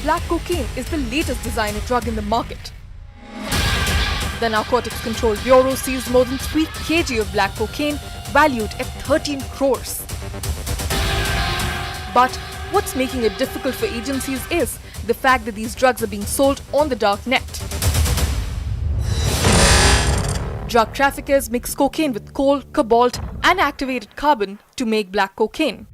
black cocaine is the latest designer drug in the market. The Narcotics Control Bureau seized more than 3 kg of black cocaine valued at 13 crores. But what's making it difficult for agencies is the fact that these drugs are being sold on the dark net. Drug traffickers mix cocaine with coal, cobalt and activated carbon to make black cocaine.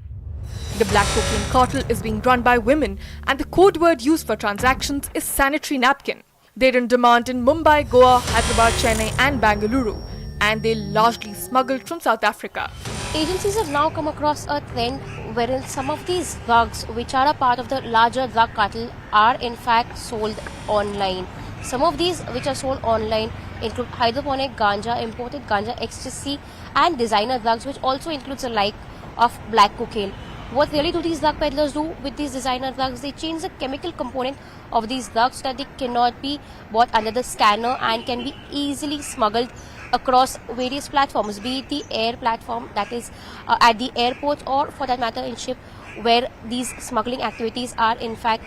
The black cocaine cartel is being run by women and the code word used for transactions is sanitary napkin. They're in demand in Mumbai, Goa, Hyderabad, Chennai and Bengaluru, and they largely smuggled from South Africa. Agencies have now come across a trend wherein some of these drugs which are a part of the larger drug cartel are in fact sold online. Some of these which are sold online include hydroponic ganja, imported ganja, ecstasy and designer drugs, which also includes the like of black cocaine. What really do these drug peddlers do with these designer drugs? They change the chemical component of these drugs so that they cannot be bought under the scanner and can be easily smuggled across various platforms, be it the air platform, that is at the airports, or for that matter in ship, where these smuggling activities are in fact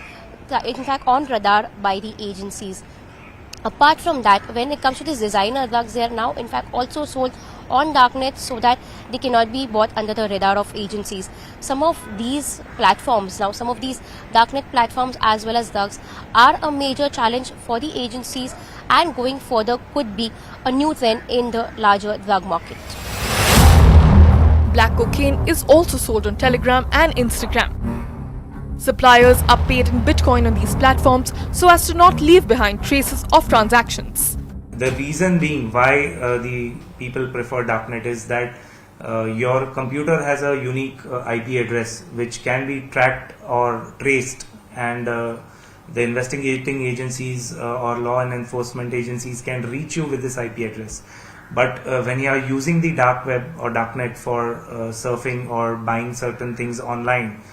on radar by the agencies. Apart from that, when it comes to these designer drugs, they are now in fact also sold on darknet so that they cannot be bought under the radar of agencies. Some of these platforms, now some of these darknet platforms as well as drugs, are a major challenge for the agencies and going further could be a new trend in the larger drug market. Black cocaine is also sold on Telegram and Instagram. Suppliers are paid in Bitcoin on these platforms so as to not leave behind traces of transactions. The reason being why the people prefer darknet is that your computer has a unique IP address which can be tracked or traced, and the investigating agencies or law and enforcement agencies can reach you with this IP address. But when you are using the dark web or darknet for surfing or buying certain things online,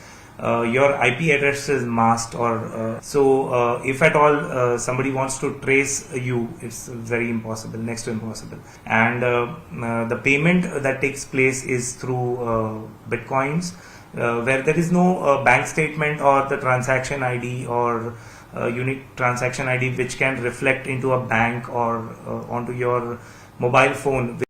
your IP address is masked, or so if at all somebody wants to trace you, it's very impossible, next to impossible. And the payment that takes place is through Bitcoins, where there is no bank statement or the transaction ID or unique transaction ID which can reflect into a bank or onto your mobile phone.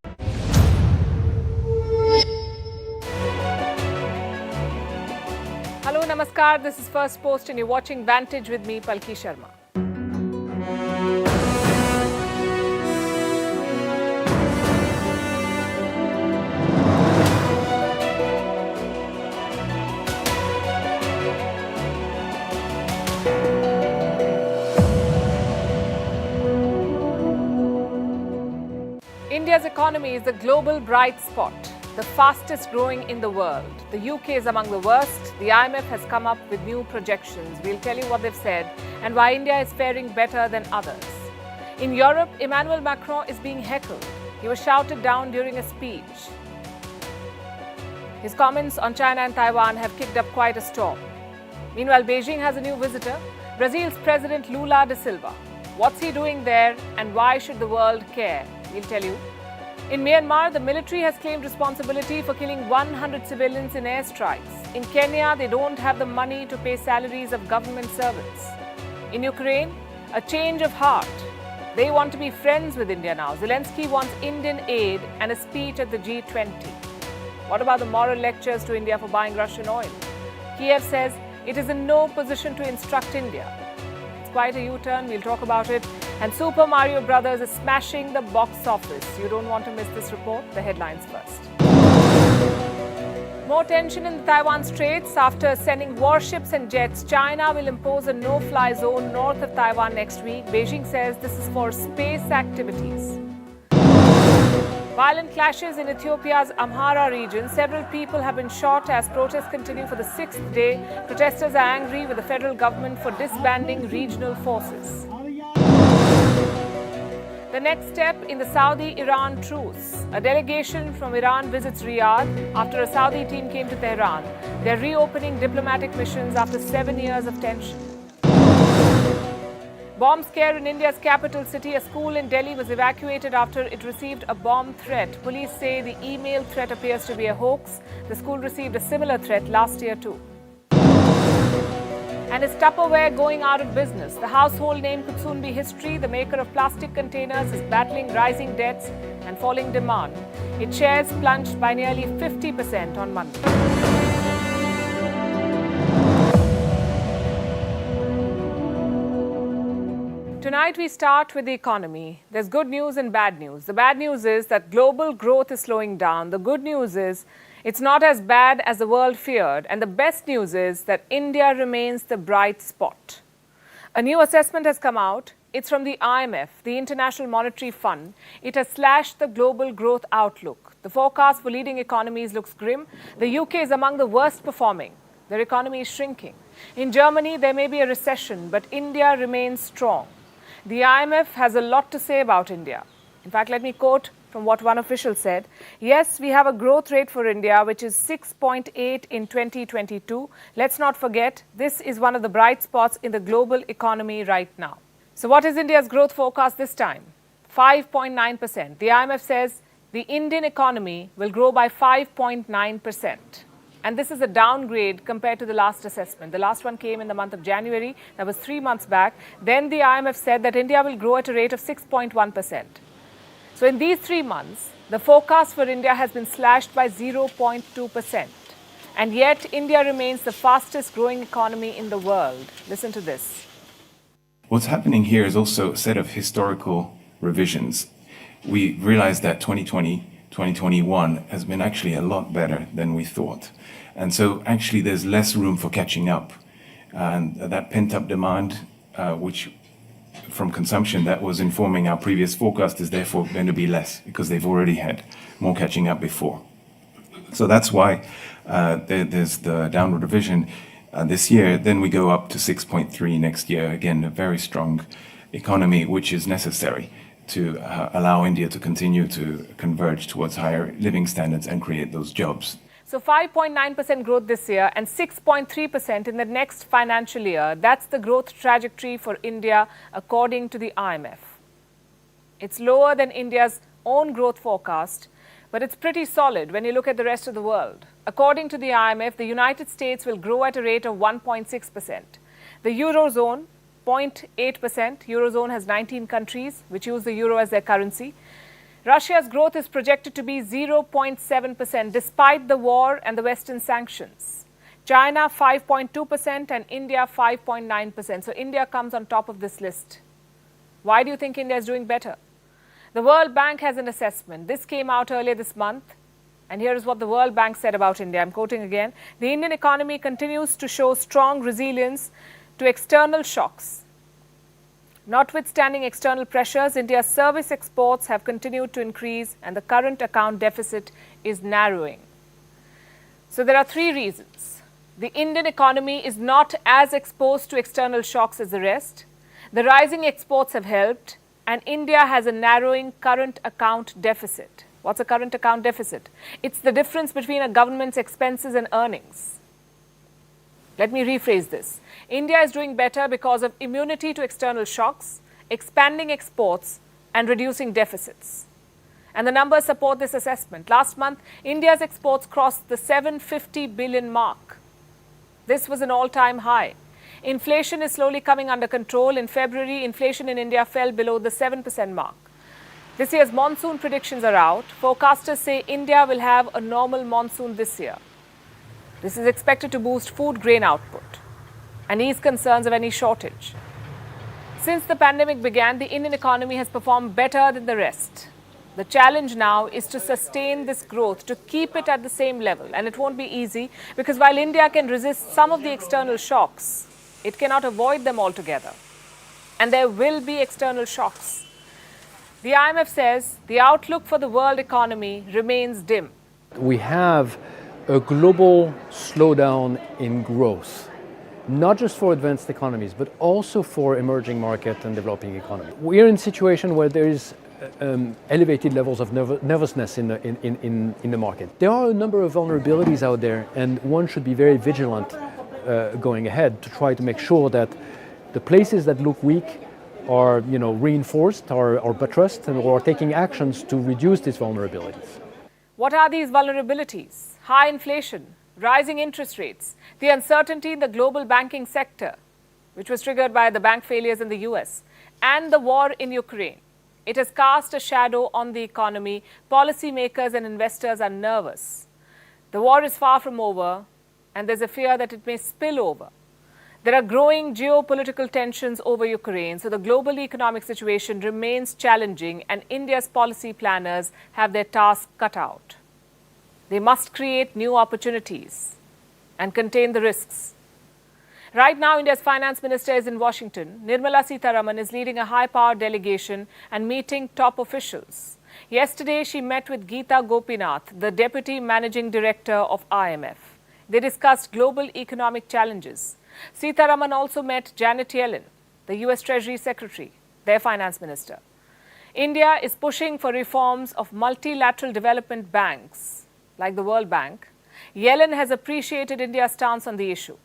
Hello, Namaskar. This is First Post and you're watching Vantage with me, Palki Sharma. India's economy is the global bright spot, the fastest growing in the world. The UK is among the worst. The IMF has come up with new projections. We'll tell you what they've said and why India is faring better than others. In Europe, Emmanuel Macron is being heckled. He was shouted down during a speech. His comments on China and Taiwan have kicked up quite a storm. Meanwhile, Beijing has a new visitor, Brazil's President Lula da Silva. What's he doing there and why should the world care? We'll tell you. In Myanmar, the military has claimed responsibility for killing 100 civilians in airstrikes. In Kenya, they don't have the money to pay salaries of government servants. In Ukraine, a change of heart. They want to be friends with India now. Zelensky wants Indian aid and a speech at the G20. What about the moral lectures to India for buying Russian oil? Kiev says it is in no position to instruct India. It's quite a U-turn. We'll talk about it. And Super Mario Brothers is smashing the box office. You don't want to miss this report. The headlines first. More tension in the Taiwan Straits. After sending warships and jets, China will impose a no-fly zone north of Taiwan next week. Beijing says this is for space activities. Violent clashes in Ethiopia's Amhara region. Several people have been shot as protests continue for the 6th day. Protesters are angry with the federal government for disbanding regional forces. The next step in the Saudi-Iran truce. A delegation from Iran visits Riyadh after a Saudi team came to Tehran. They're reopening diplomatic missions after 7 years of tension. Bomb scare in India's capital city. A school in Delhi was evacuated after it received a bomb threat. Police say the email threat appears to be a hoax. The school received a similar threat last year too. And is Tupperware going out of business? The household name could soon be history. The maker of plastic containers is battling rising debts and falling demand. Its shares plunged by nearly 50% on Monday. Tonight we start with the economy. There's good news and bad news. The bad news is that global growth is slowing down. The good news is it's not as bad as the world feared. And the best news is that India remains the bright spot. A new assessment has come out. It's from the IMF, the International Monetary Fund. It has slashed the global growth outlook. The forecast for leading economies looks grim. The UK is among the worst performing. Their economy is shrinking. In Germany, there may be a recession, but India remains strong. The IMF has a lot to say about India. In fact, let me quote from what one official said. Yes, we have a growth rate for India, which is 6.8 in 2022. Let's not forget, this is one of the bright spots in the global economy right now. So what is India's growth forecast this time? 5.9%. The IMF says the Indian economy will grow by 5.9%. And this is a downgrade compared to the last assessment. The last one came in the month of January. That was 3 months back. Then the IMF said that India will grow at a rate of 6.1%. So in these 3 months, the forecast for India has been slashed by 0.2%. And yet, India remains the fastest growing economy in the world. Listen to this. What's happening here is also a set of historical revisions. We realized that 2020, 2021 has been actually a lot better than we thought. And so actually there's less room for catching up. And that pent-up demand, which from consumption that was informing our previous forecast, is therefore going to be less because they've already had more catching up before. So that's why there's the downward revision this year. Then we go up to 6.3 next year. Again, a very strong economy, which is necessary to allow India to continue to converge towards higher living standards and create those jobs. So 5.9% growth this year and 6.3% in the next financial year. That's the growth trajectory for India according to the IMF. It's lower than India's own growth forecast, but it's pretty solid when you look at the rest of the world. According to the IMF, the United States will grow at a rate of 1.6%. The Eurozone, 0.8%. Eurozone has 19 countries which use the euro as their currency. Russia's growth is projected to be 0.7% despite the war and the Western sanctions. China 5.2% and India 5.9%. So India comes on top of this list. Why do you think India is doing better? The World Bank has an assessment. This came out earlier this month. And here is what the World Bank said about India. I'm quoting again. The Indian economy continues to show strong resilience to external shocks. Notwithstanding external pressures, India's service exports have continued to increase and the current account deficit is narrowing. So there are 3 reasons. The Indian economy is not as exposed to external shocks as the rest. The rising exports have helped, and India has a narrowing current account deficit. What's a current account deficit? It's the difference between a government's expenses and earnings. Let me rephrase this. India is doing better because of immunity to external shocks, expanding exports, and reducing deficits. And the numbers support this assessment. Last month, India's exports crossed the 750 billion mark. This was an all-time high. Inflation is slowly coming under control. In February, inflation in India fell below the 7% mark. This year's monsoon predictions are out. Forecasters say India will have a normal monsoon this year. This is expected to boost food grain output and ease concerns of any shortage. Since the pandemic began, the Indian economy has performed better than the rest. The challenge now is to sustain this growth, to keep it at the same level. And it won't be easy because while India can resist some of the external shocks, it cannot avoid them altogether. And there will be external shocks. The IMF says the outlook for the world economy remains dim. We have a global slowdown in growth, not just for advanced economies, but also for emerging market and developing economies. We are in a situation where there is elevated levels of nervousness in the market. There are a number of vulnerabilities out there, and one should be very vigilant going ahead to try to make sure that the places that look weak are reinforced or buttressed, and or taking actions to reduce these vulnerabilities. What are these vulnerabilities? High inflation, rising interest rates, the uncertainty in the global banking sector, which was triggered by the bank failures in the US, and the war in Ukraine. It has cast a shadow on the economy. Policymakers and investors are nervous. The war is far from over, and there's a fear that it may spill over. There are growing geopolitical tensions over Ukraine, so the global economic situation remains challenging, and India's policy planners have their task cut out. They must create new opportunities and contain the risks. Right now, India's finance minister is in Washington. Nirmala Sitharaman is leading a high-powered delegation and meeting top officials. Yesterday, she met with Geeta Gopinath, the deputy managing director of IMF. They discussed global economic challenges. Sitharaman also met Janet Yellen, the US Treasury Secretary, their finance minister. India is pushing for reforms of multilateral development banks, like the World Bank. Yellen has appreciated India's stance on the issue.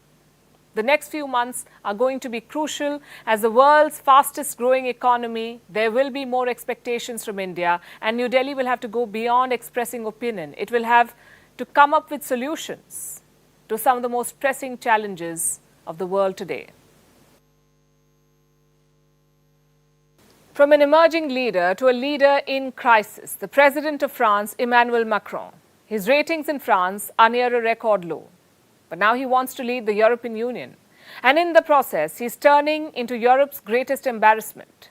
The next few months are going to be crucial. As the world's fastest growing economy, there will be more expectations from India, and New Delhi will have to go beyond expressing opinion. It will have to come up with solutions to some of the most pressing challenges of the world today. From an emerging leader to a leader in crisis, the President of France, Emmanuel Macron. His ratings in France are near a record low. But now he wants to lead the European Union. And in the process, he's turning into Europe's greatest embarrassment.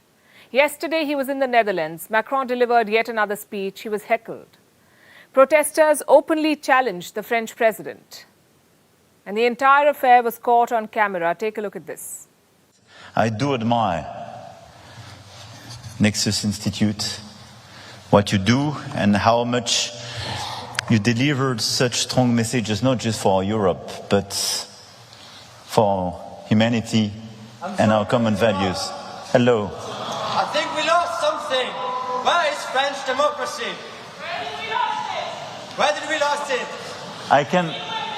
Yesterday, he was in the Netherlands. Macron delivered yet another speech. He was heckled. Protesters openly challenged the French president. And the entire affair was caught on camera. Take a look at this. I do admire Nexus Institute, what you do and how much you delivered such strong messages, not just for Europe, but for humanity and our common values. Hello. I think we lost something. Where is French democracy? Where did we lost it? Where did we lost it?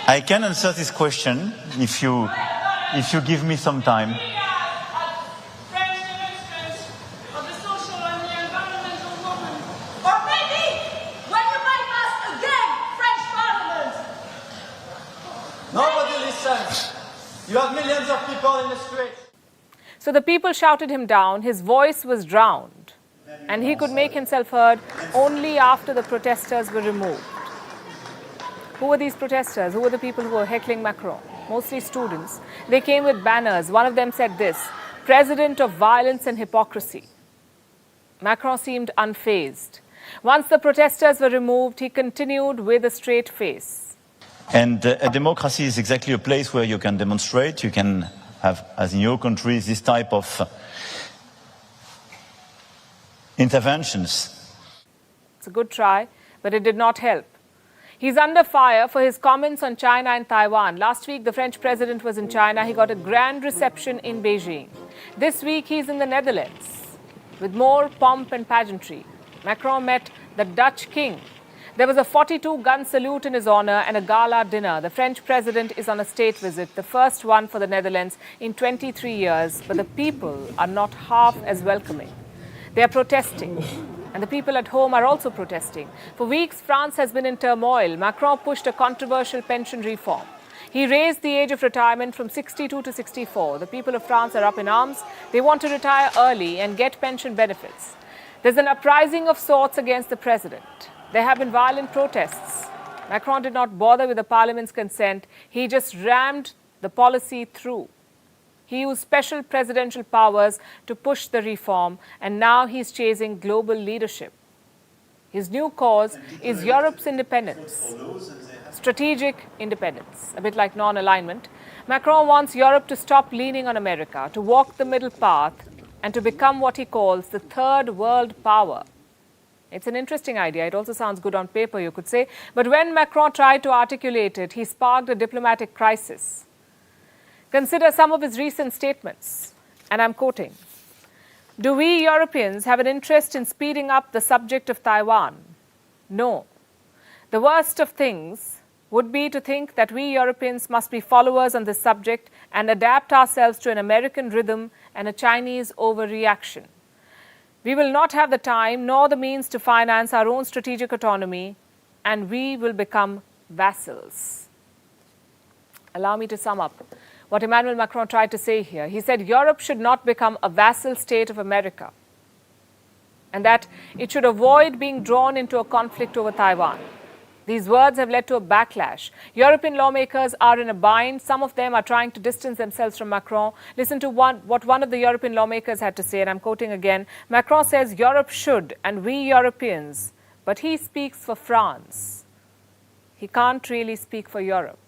I can answer this question if you give me some time. French ministers of the social and the environmental movement. Or maybe when you bypass again French Parliament. Nobody listens. You have millions of people in the streets. So the people shouted him down. His voice was drowned. And he could make himself heard only after the protesters were removed. Who were these protesters? Who were the people who were heckling Macron? Mostly students. They came with banners. One of them said this: President of violence and hypocrisy. Macron seemed unfazed. Once the protesters were removed, he continued with a straight face. And a democracy is exactly a place where you can demonstrate, you can have, as in your country, this type of interventions. It's a good try, but it did not help. He's under fire for his comments on China and Taiwan. Last week, the French president was in China. He got a grand reception in Beijing. This week, he's in the Netherlands with more pomp and pageantry. Macron met the Dutch king. There was a 42-gun salute in his honor and a gala dinner. The French president is on a state visit, the first one for the Netherlands in 23 years. But the people are not half as welcoming. They are protesting. And the people at home are also protesting. For weeks, France has been in turmoil. Macron pushed a controversial pension reform. He raised the age of retirement from 62 to 64. The people of France are up in arms. They want to retire early and get pension benefits. There's an uprising of sorts against the president. There have been violent protests. Macron did not bother with the parliament's consent. He just rammed the policy through. He used special presidential powers to push the reform, and now he's chasing global leadership. His new cause is Europe's independence, strategic independence, a bit like non-alignment. Macron wants Europe to stop leaning on America, to walk the middle path, and to become what he calls the third world power. It's an interesting idea. It also sounds good on paper, you could say. But when Macron tried to articulate it, he sparked a diplomatic crisis. Consider some of his recent statements, and I'm quoting. Do we Europeans have an interest in speeding up the subject of Taiwan? No. The worst of things would be to think that we Europeans must be followers on this subject and adapt ourselves to an American rhythm and a Chinese overreaction. We will not have the time nor the means to finance our own strategic autonomy, and we will become vassals. Allow me to sum up what Emmanuel Macron tried to say here. He said Europe should not become a vassal state of America and that it should avoid being drawn into a conflict over Taiwan. These words have led to a backlash. European lawmakers are in a bind. Some of them are trying to distance themselves from Macron. Listen to what one of the European lawmakers had to say, and I'm quoting again. Macron says Europe should, and we Europeans, but he speaks for France. He can't really speak for Europe.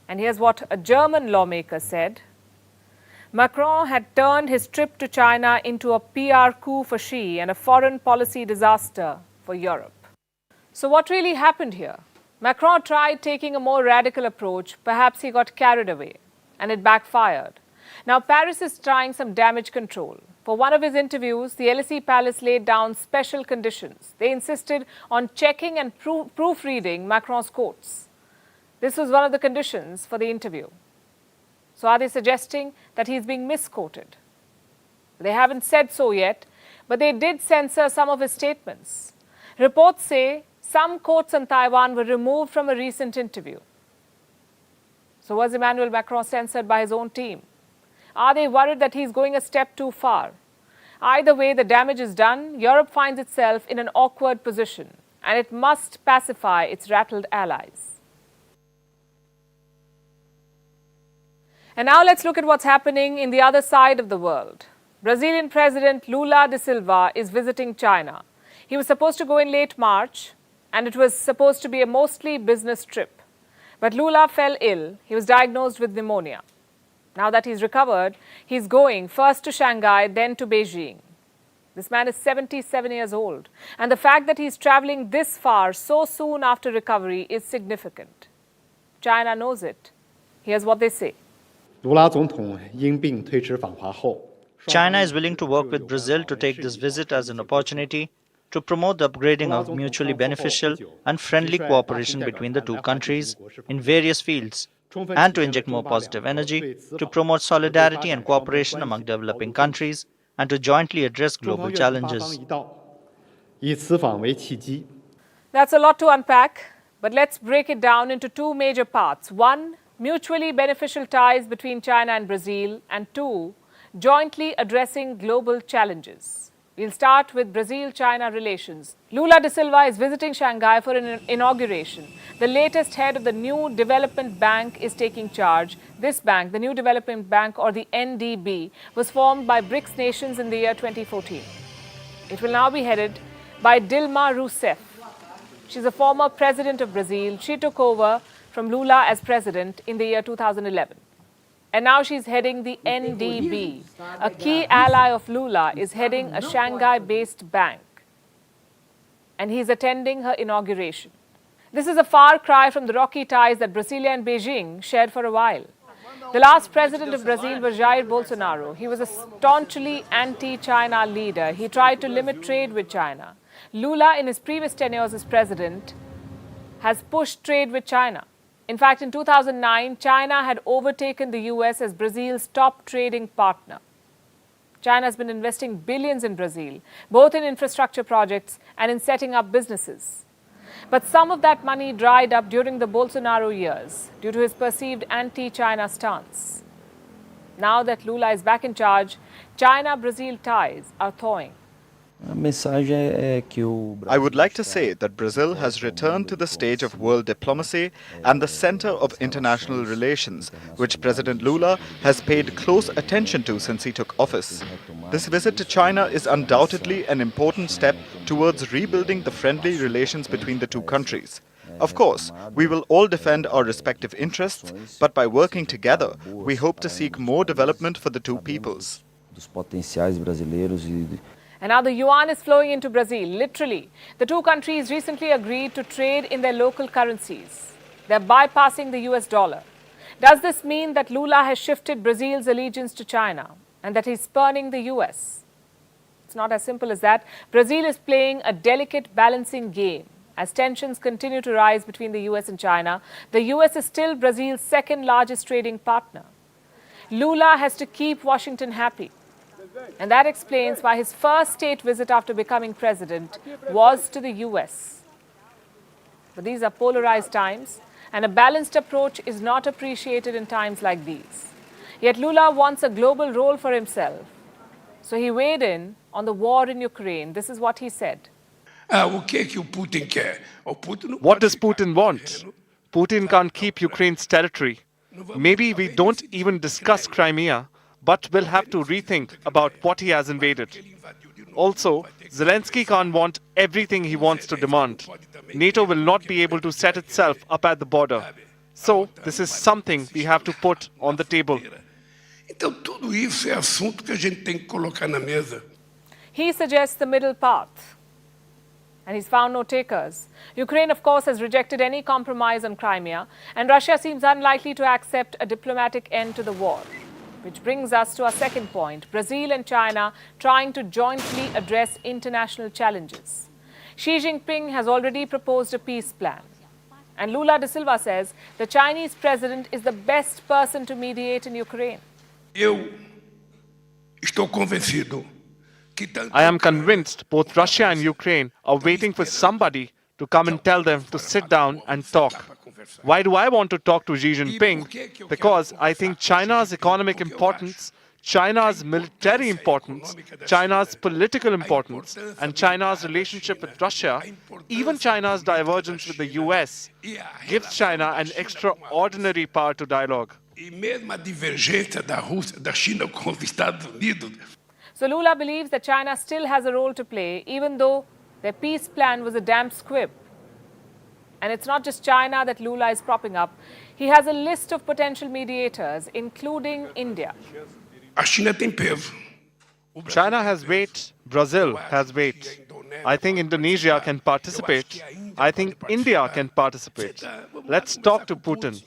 And here's what a German lawmaker said. Macron had turned his trip to China into a PR coup for Xi and a foreign policy disaster for Europe. So what really happened here? Macron tried taking a more radical approach. Perhaps he got carried away and it backfired. Now Paris is trying some damage control. For one of his interviews, the LSE Palace laid down special conditions. They insisted on checking and proofreading Macron's quotes. This was one of the conditions for the interview. So are they suggesting that he's being misquoted? They haven't said so yet, but they did censor some of his statements. Reports say some quotes on Taiwan were removed from a recent interview. So was Emmanuel Macron censored by his own team? Are they worried that he's going a step too far? Either way, the damage is done. Europe finds itself in an awkward position, and it must pacify its rattled allies. And now let's look at what's happening in the other side of the world. Brazilian President Lula da Silva is visiting China. He was supposed to go in late March, and it was supposed to be a mostly business trip. But Lula fell ill. He was diagnosed with pneumonia. Now that he's recovered, he's going first to Shanghai, then to Beijing. This man is 77 years old, and the fact that he's traveling this far so soon after recovery is significant. China knows it. Here's what they say. China is willing to work with Brazil to take this visit as an opportunity to promote the upgrading of mutually beneficial and friendly cooperation between the two countries in various fields, and to inject more positive energy, to promote solidarity and cooperation among developing countries, and to jointly address global challenges. That's a lot to unpack, but let's break it down into two major parts. One, mutually beneficial ties between China and Brazil, and two, jointly addressing global challenges. We'll start with Brazil-China relations. Lula da Silva is visiting Shanghai for an inauguration. The latest head of the New Development Bank is taking charge. This bank, the New Development Bank, or the NDB, was formed by BRICS nations in the year 2014. It will now be headed by Dilma Rousseff. She's a former president of Brazil. She took over from Lula as president in the year 2011. And now she's heading the NDB. A key ally of Lula is heading a Shanghai-based bank. And he's attending her inauguration. This is a far cry from the rocky ties that Brasilia and Beijing shared for a while. The last president of Brazil was Jair Bolsonaro. He was a staunchly anti-China leader. He tried to limit trade with China. Lula, in his previous tenures as president, has pushed trade with China. In fact, in 2009, China had overtaken the US as Brazil's top trading partner. China has been investing billions in Brazil, both in infrastructure projects and in setting up businesses. But some of that money dried up during the Bolsonaro years due to his perceived anti-China stance. Now that Lula is back in charge, China-Brazil ties are thawing. I would like to say that Brazil has returned to the stage of world diplomacy and the center of international relations, which President Lula has paid close attention to since he took office. This visit to China is undoubtedly an important step towards rebuilding the friendly relations between the two countries. Of course, we will all defend our respective interests, but by working together, we hope to seek more development for the two peoples. And now the yuan is flowing into Brazil, literally. The two countries recently agreed to trade in their local currencies. They're bypassing the US dollar. Does this mean that Lula has shifted Brazil's allegiance to China and that he's spurning the US? It's not as simple as that. Brazil is playing a delicate balancing game. As tensions continue to rise between the US and China, the US is still Brazil's second largest trading partner. Lula has to keep Washington happy. And that explains why his first state visit after becoming president was to the US. But these are polarized times. and a balanced approach is not appreciated in times like these. Yet Lula wants a global role for himself. So he weighed in on the war in Ukraine. This is what he said. What does Putin want? Putin can't keep Ukraine's territory. Maybe we don't even discuss Crimea, but we'll have to rethink about what he has invaded. Also, Zelensky can't want everything he wants to demand. NATO will not be able to set itself up at the border. So, this is something we have to put on the table. He suggests the middle path, and he's found no takers. Ukraine, of course, has rejected any compromise on Crimea, and Russia seems unlikely to accept a diplomatic end to the war. Which brings us to our second point, Brazil and China trying to jointly address international challenges. Xi Jinping has already proposed a peace plan. And Lula da Silva says the Chinese president is the best person to mediate in Ukraine. I am convinced both Russia and Ukraine are waiting for somebody to come and tell them to sit down and talk. Why do I want to talk to Xi Jinping? Because I think China's economic importance, China's military importance, China's political importance, and China's relationship with Russia, even China's divergence with the US, gives China an extraordinary power to dialogue. So Lula believes that China still has a role to play, even though their peace plan was a damp squib. And it's not just China that Lula is propping up. He has a list of potential mediators, including India. China has weight, Brazil has weight. I think Indonesia can participate. I think India can participate. Let's talk to Putin.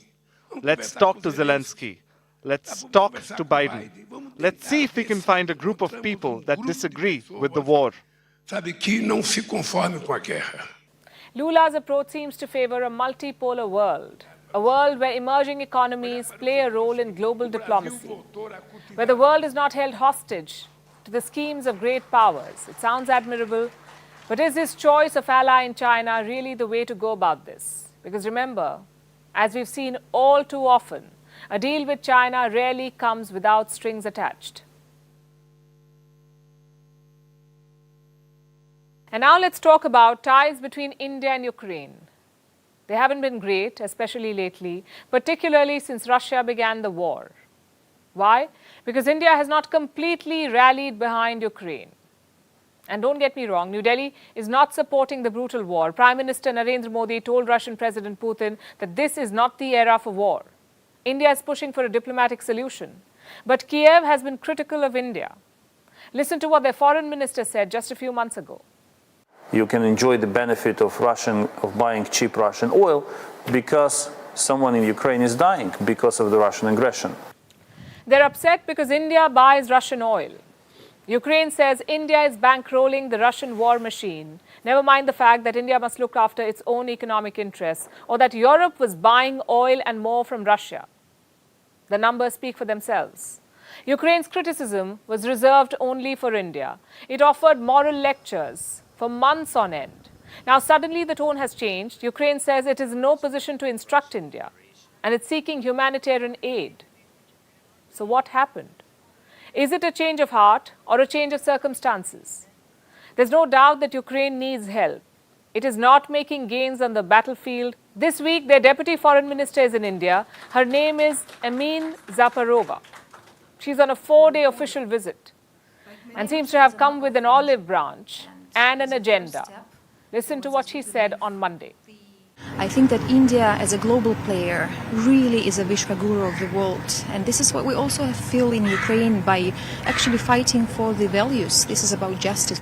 Let's talk to Zelensky. Let's talk to Biden. Let's see if we can find a group of people that disagree with the war. Lula's approach seems to favor a multipolar world, a world where emerging economies play a role in global diplomacy, where the world is not held hostage to the schemes of great powers. It sounds admirable, but is his choice of ally in China really the way to go about this? Because remember, as we've seen all too often, a deal with China rarely comes without strings attached. And now let's talk about ties between India and Ukraine. They haven't been great, especially lately, particularly since Russia began the war. Why? Because India has not completely rallied behind Ukraine. And don't get me wrong, New Delhi is not supporting the brutal war. Prime Minister Narendra Modi told Russian President Putin that this is not the era for war. India is pushing for a diplomatic solution. But Kiev has been critical of India. Listen to what their foreign minister said just a few months ago. You can enjoy the benefit of buying cheap Russian oil because someone in Ukraine is dying because of the Russian aggression. They're upset because India buys Russian oil. Ukraine says India is bankrolling the Russian war machine. Never mind the fact that India must look after its own economic interests, or that Europe was buying oil and more from Russia. The numbers speak for themselves. Ukraine's criticism was reserved only for India. It offered moral lectures for months on end. Now suddenly the tone has changed. Ukraine says it is in no position to instruct India, and it's seeking humanitarian aid. So what happened? Is it a change of heart or a change of circumstances? There's no doubt that Ukraine needs help. It is not making gains on the battlefield. This week, their deputy foreign minister is in India. Her name is Amin Zaparova. She's on a 4-day official visit and seems to have come with an olive branch and an agenda. Listen to what she said on Monday. I think that India, as a global player, really is a Vishwaguru of the world. And this is what we also feel in Ukraine by actually fighting for the values. This is about justice.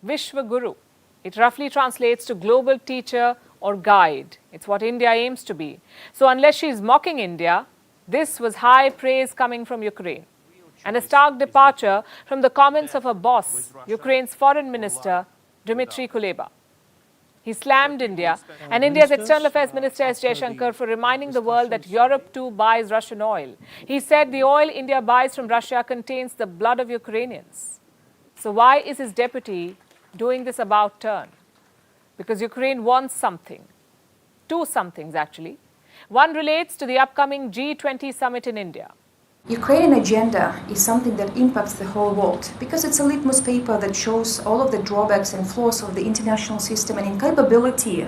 Vishwaguru. It roughly translates to global teacher or guide. It's what India aims to be. So unless she's mocking India, this was high praise coming from Ukraine. And a stark departure from the comments of her boss, Ukraine's foreign minister, Dmitry Kuleba. He slammed India and India's External Affairs Minister S. Jaishankar for reminding the world that Europe too buys Russian oil. He said the oil India buys from Russia contains the blood of Ukrainians. So why is his deputy doing this about turn? Because Ukraine wants something. Two somethings actually. One relates to the upcoming G20 summit in India. Ukrainian agenda is something that impacts the whole world because it's a litmus paper that shows all of the drawbacks and flaws of the international system and incapability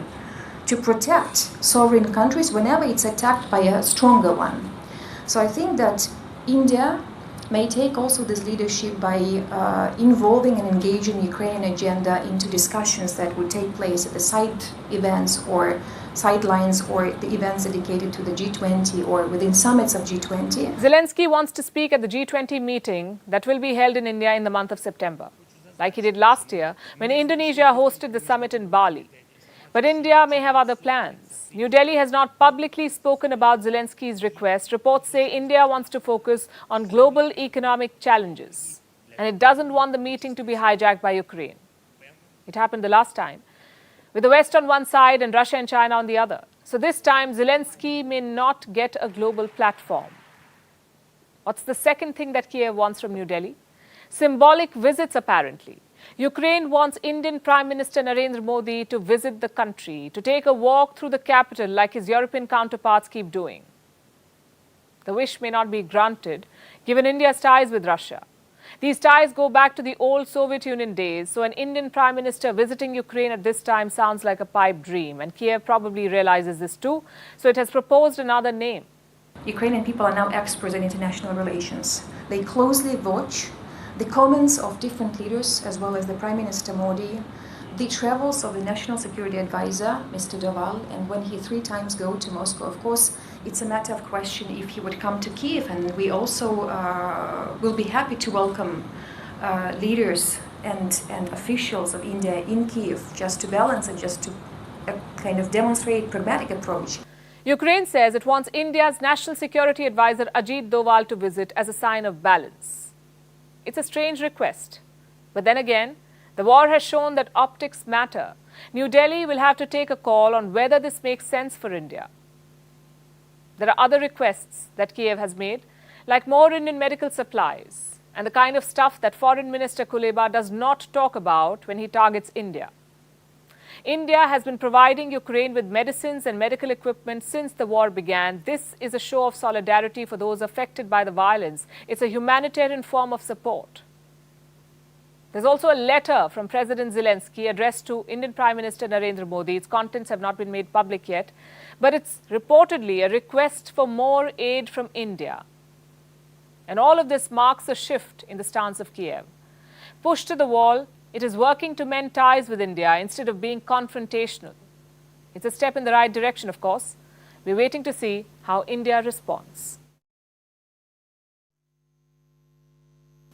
to protect sovereign countries whenever it's attacked by a stronger one. So I think that India may take also this leadership by involving and engaging Ukrainian agenda into discussions that would take place at the side events or sidelines or the events dedicated to the G20 or within summits of G20. Zelensky wants to speak at the G20 meeting that will be held in India in the month of September, like he did last year when Indonesia hosted the summit in Bali. But India may have other plans. New Delhi has not publicly spoken about Zelensky's request. Reports say India wants to focus on global economic challenges, and it doesn't want the meeting to be hijacked by Ukraine. It happened the last time, with the West on one side and Russia and China on the other. So this time, Zelensky may not get a global platform. What's the second thing that Kiev wants from New Delhi? Symbolic visits, apparently. Ukraine wants Indian Prime Minister Narendra Modi to visit the country, to take a walk through the capital like his European counterparts keep doing. The wish may not be granted, given India's ties with Russia. These ties go back to the old Soviet Union days, so an Indian Prime Minister visiting Ukraine at this time sounds like a pipe dream, and Kiev probably realizes this too, so it has proposed another name. Ukrainian people are now experts in international relations. They closely watch the comments of different leaders, as well as the Prime Minister Modi, the travels of the National Security Advisor, Mr. Doval, and when he 3 times go to Moscow, of course, it's a matter of question if he would come to Kiev, and we also will be happy to welcome leaders and officials of India in Kiev, just to balance and just to kind of demonstrate pragmatic approach. Ukraine says it wants India's National Security Advisor Ajit Doval to visit as a sign of balance. It's a strange request. But then again, the war has shown that optics matter. New Delhi will have to take a call on whether this makes sense for India. There are other requests that Kiev has made, like more Indian medical supplies and the kind of stuff that Foreign Minister Kuleba does not talk about when he targets India. India has been providing Ukraine with medicines and medical equipment since the war began. This is a show of solidarity for those affected by the violence. It's a humanitarian form of support. There's also a letter from President Zelensky addressed to Indian Prime Minister Narendra Modi. Its contents have not been made public yet, but it's reportedly a request for more aid from India. And all of this marks a shift in the stance of Kiev. Pushed to the wall, it is working to mend ties with India instead of being confrontational. It's a step in the right direction, of course. We're waiting to see how India responds.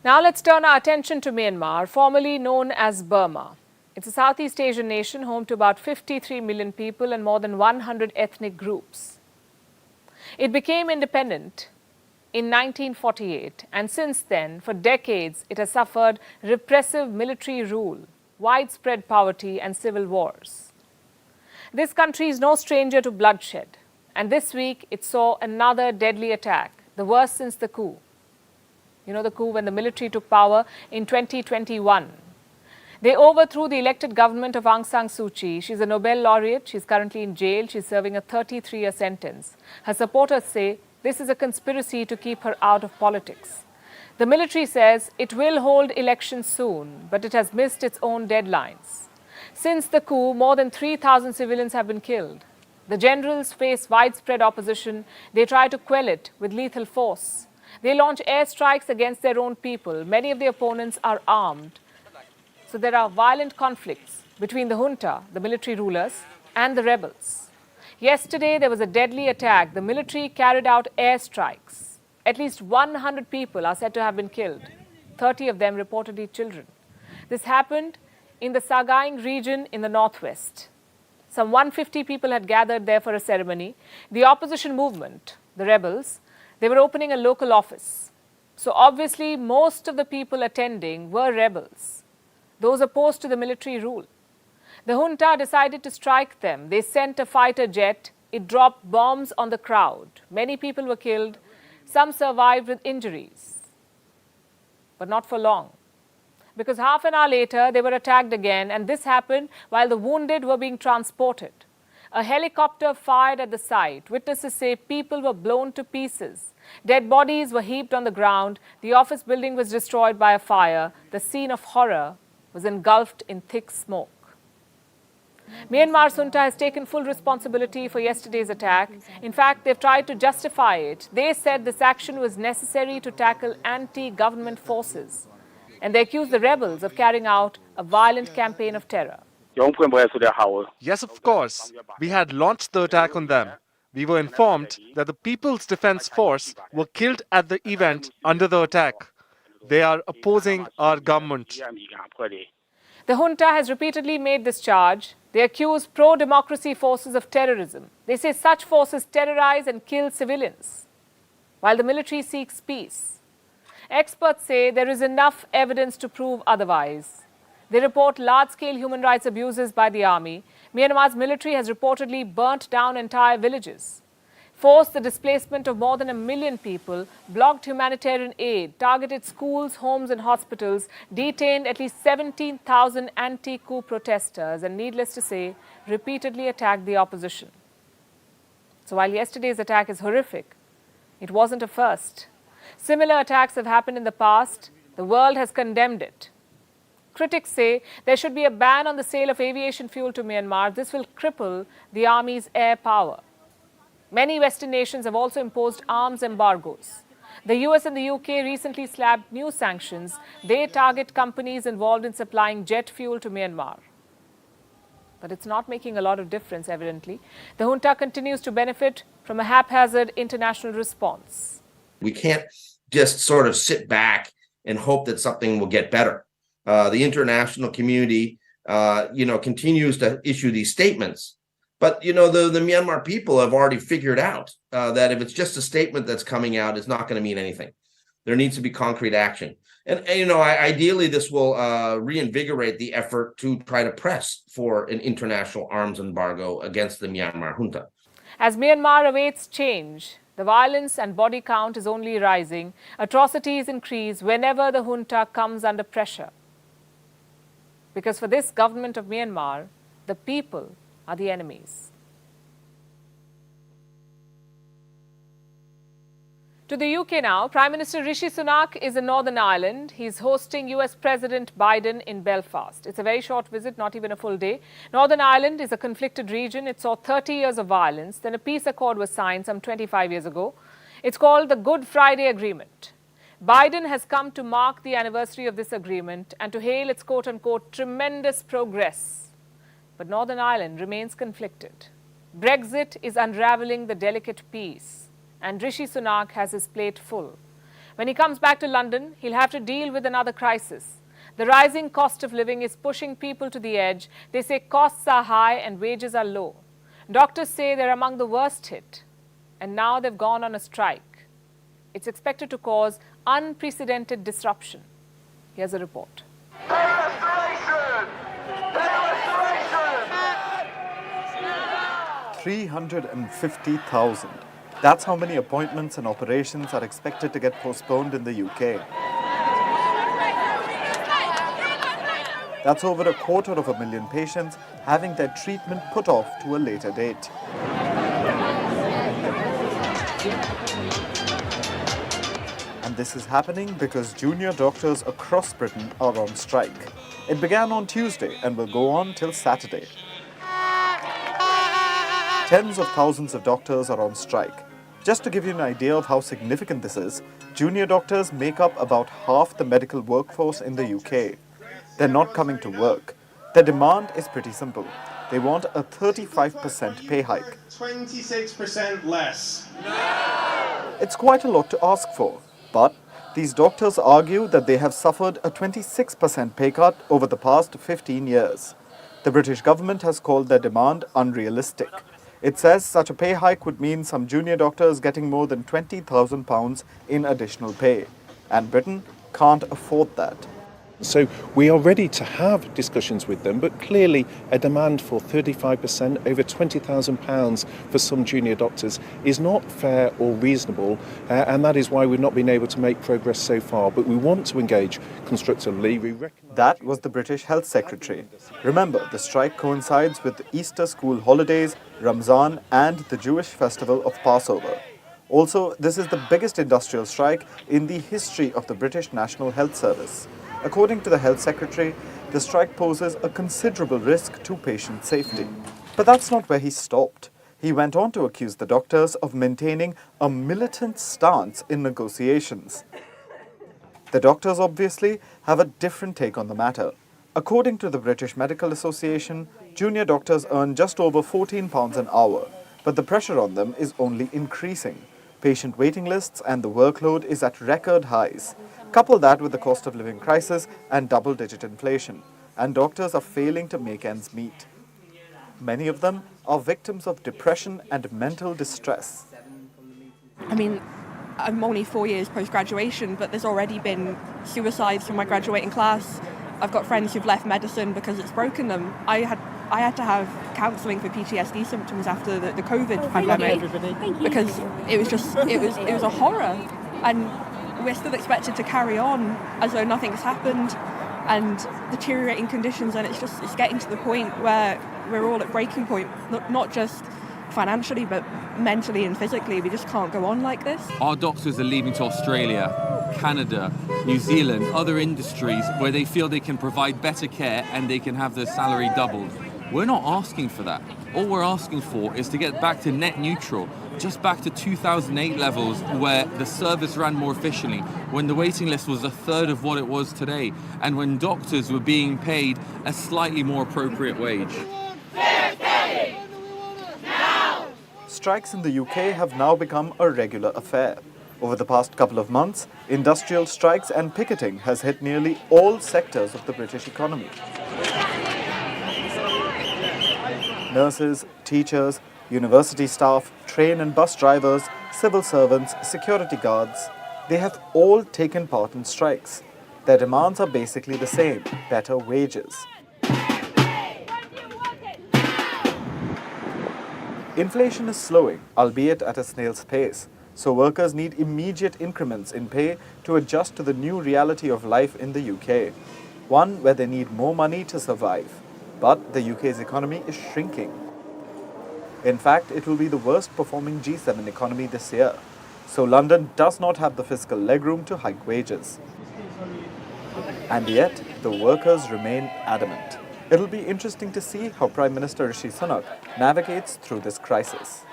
Now let's turn our attention to Myanmar, formerly known as Burma. It's a Southeast Asian nation home to about 53 million people and more than 100 ethnic groups. It became independent in 1948, and since then, for decades, it has suffered repressive military rule, widespread poverty, and civil wars. This country is no stranger to bloodshed, and this week it saw another deadly attack, the worst since the coup. You know, the coup when the military took power in 2021. They overthrew the elected government of Aung San Suu Kyi. She's a Nobel laureate. She's currently in jail. She's serving a 33-year sentence. Her supporters say this is a conspiracy to keep her out of politics. The military says it will hold elections soon, but it has missed its own deadlines. Since the coup, more than 3,000 civilians have been killed. The generals face widespread opposition. They try to quell it with lethal force. They launch airstrikes against their own people. Many of the opponents are armed. So there are violent conflicts between the junta, the military rulers, and the rebels. Yesterday, there was a deadly attack. The military carried out airstrikes. At least 100 people are said to have been killed, 30 of them reportedly children. This happened in the Sagaing region in the northwest. Some 150 people had gathered there for a ceremony. The opposition movement, the rebels, they were opening a local office. So obviously, most of the people attending were rebels, those opposed to the military rule. The junta decided to strike them. They sent a fighter jet. It dropped bombs on the crowd. Many people were killed. Some survived with injuries. But not for long. Because half an hour later, they were attacked again, and this happened while the wounded were being transported. A helicopter fired at the site. Witnesses say people were blown to pieces. Dead bodies were heaped on the ground. The office building was destroyed by a fire. The scene of horror was engulfed in thick smoke. Myanmar's junta has taken full responsibility for yesterday's attack. In fact, they've tried to justify it. They said this action was necessary to tackle anti-government forces. And they accused the rebels of carrying out a violent campaign of terror. Yes, of course. We had launched the attack on them. We were informed that the People's Defense Force were killed at the event under the attack. They are opposing our government. The junta has repeatedly made this charge. They accuse pro-democracy forces of terrorism. They say such forces terrorize and kill civilians, while the military seeks peace. Experts say there is enough evidence to prove otherwise. They report large-scale human rights abuses by the army. Myanmar's military has reportedly burnt down entire villages, forced the displacement of more than 1 million people, blocked humanitarian aid, targeted schools, homes and hospitals, detained at least 17,000 anti-coup protesters, and needless to say, repeatedly attacked the opposition. So while yesterday's attack is horrific, it wasn't a first. Similar attacks have happened in the past. The world has condemned it. Critics say there should be a ban on the sale of aviation fuel to Myanmar. This will cripple the army's air power. Many Western nations have also imposed arms embargoes. The US and the UK recently slapped new sanctions. They target companies involved in supplying jet fuel to Myanmar. But it's not making a lot of difference, evidently. The junta continues to benefit from a haphazard international response. We can't just sort of sit back and hope that something will get better. The international community, continues to issue these statements. But, the Myanmar people have already figured out that if it's just a statement that's coming out, it's not going to mean anything. There needs to be concrete action. And ideally, this will reinvigorate the effort to try to press for an international arms embargo against the Myanmar junta. As Myanmar awaits change, the violence and body count is only rising. Atrocities increase whenever the junta comes under pressure. Because for this government of Myanmar, the people are the enemies. To the UK now, Prime Minister Rishi Sunak is in Northern Ireland. He's hosting US President Biden in Belfast. It's a very short visit, not even a full day. Northern Ireland is a conflicted region. It saw 30 years of violence. Then a peace accord was signed some 25 years ago. It's called the Good Friday Agreement. Biden has come to mark the anniversary of this agreement and to hail its quote-unquote tremendous progress. But Northern Ireland remains conflicted. Brexit is unraveling the delicate peace, and Rishi Sunak has his plate full. When he comes back to London, he'll have to deal with another crisis. The rising cost of living is pushing people to the edge. They say costs are high and wages are low. Doctors say they're among the worst hit, and now they've gone on a strike. It's expected to cause unprecedented disruption. Here's a report. 350,000. That's how many appointments and operations are expected to get postponed in the UK. That's over 250,000 patients having their treatment put off to a later date. And this is happening because junior doctors across Britain are on strike. It began on Tuesday and will go on till Saturday. Tens of thousands of doctors are on strike. Just to give you an idea of how significant this is, junior doctors make up about half the medical workforce in the UK. They're not coming to work. Their demand is pretty simple. They want a 35% pay hike. 26% less. No! It's quite a lot to ask for, but these doctors argue that they have suffered a 26% pay cut over the past 15 years. The British government has called their demand unrealistic. It says such a pay hike would mean some junior doctors getting more than £20,000 in additional pay, and Britain can't afford that. So we are ready to have discussions with them, but clearly a demand for 35%, over £20,000 for some junior doctors is not fair or reasonable, and that is why we've not been able to make progress so far. But we want to engage constructively. That was the British Health Secretary. Remember, the strike coincides with the Easter school holidays, Ramzan, and the Jewish festival of Passover. Also, this is the biggest industrial strike in the history of the British National Health Service. According to the Health Secretary, the strike poses a considerable risk to patient safety. But that's not where he stopped. He went on to accuse the doctors of maintaining a militant stance in negotiations. The doctors obviously have a different take on the matter. According to the British Medical Association, junior doctors earn just over £14 an hour, but the pressure on them is only increasing. Patient waiting lists and the workload is at record highs. Couple that with the cost of living crisis and double-digit inflation, and doctors are failing to make ends meet. Many of them are victims of depression and mental distress. I mean, I'm only 4 years post-graduation, but there's already been suicides from my graduating class. I've got friends who've left medicine because it's broken them. I had to have counselling for PTSD symptoms after the COVID pandemic because it was a horror, and we're still expected to carry on as though nothing's happened, and deteriorating conditions, and it's getting to the point where we're all at breaking point, not just financially but mentally and physically. We just can't go on like this. Our doctors are leaving to Australia, Canada, New Zealand, other industries where they feel they can provide better care and they can have their salary doubled. We're not asking for that. All we're asking for is to get back to net neutral, just back to 2008 levels where the service ran more efficiently, when the waiting list was a third of what it was today, and when doctors were being paid a slightly more appropriate wage. Strikes in the UK have now become a regular affair. Over the past couple of months, industrial strikes and picketing has hit nearly all sectors of the British economy. Nurses, teachers, university staff, train and bus drivers, civil servants, security guards, they have all taken part in strikes. Their demands are basically the same: better wages. Inflation is slowing, albeit at a snail's pace, so workers need immediate increments in pay to adjust to the new reality of life in the UK, one where they need more money to survive. But the UK's economy is shrinking. In fact, it will be the worst performing G7 economy this year, so London does not have the fiscal legroom to hike wages. And yet, the workers remain adamant. It'll be interesting to see how Prime Minister Rishi Sunak navigates through this crisis.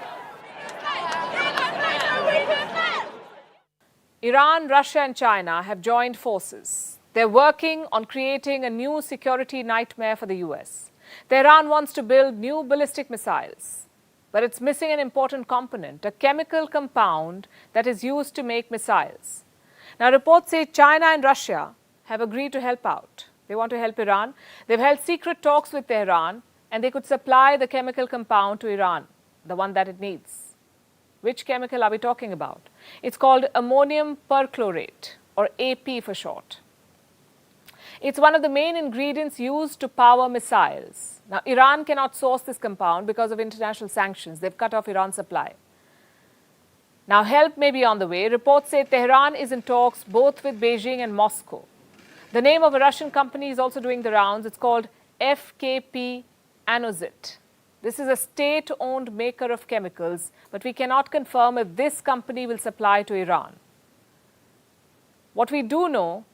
Iran, Russia and China have joined forces. They're working on creating a new security nightmare for the US. Tehran wants to build new ballistic missiles, but it's missing an important component, a chemical compound that is used to make missiles. Now, reports say China and Russia have agreed to help out. They want to help Iran. They've held secret talks with Tehran, and they could supply the chemical compound to Iran, the one that it needs. Which chemical are we talking about? It's called ammonium perchlorate, or AP for short. It's one of the main ingredients used to power missiles. Now, Iran cannot source this compound because of international sanctions. They've cut off Iran's supply. Now, help may be on the way. Reports say Tehran is in talks both with Beijing and Moscow. The name of a Russian company is also doing the rounds. It's called FKP Anozit. This is a state-owned maker of chemicals, but we cannot confirm if this company will supply to Iran. What we do know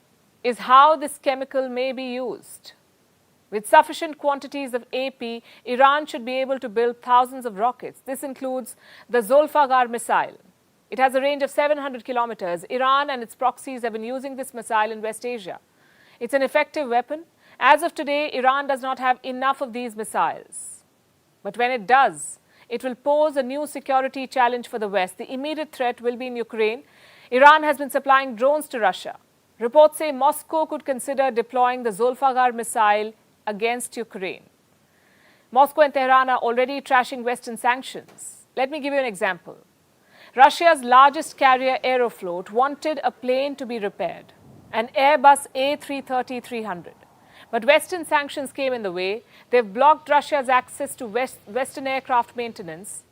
is how this chemical may be used. With sufficient quantities of AP, Iran should be able to build thousands of rockets. This includes the Zolfaghar missile. It has a range of 700 kilometers. Iran and its proxies have been using this missile in West Asia. It's an effective weapon. As of today, Iran does not have enough of these missiles. But when it does, it will pose a new security challenge for the West. The immediate threat will be in Ukraine. Iran has been supplying drones to Russia. Reports say Moscow could consider deploying the Zolfaghar missile against Ukraine. Moscow and Tehran are already trashing Western sanctions. Let me give you an example. Russia's largest carrier Aeroflot wanted a plane to be repaired. an Airbus A330-300. But Western sanctions came in the way. They've blocked Russia's access to Western aircraft maintenance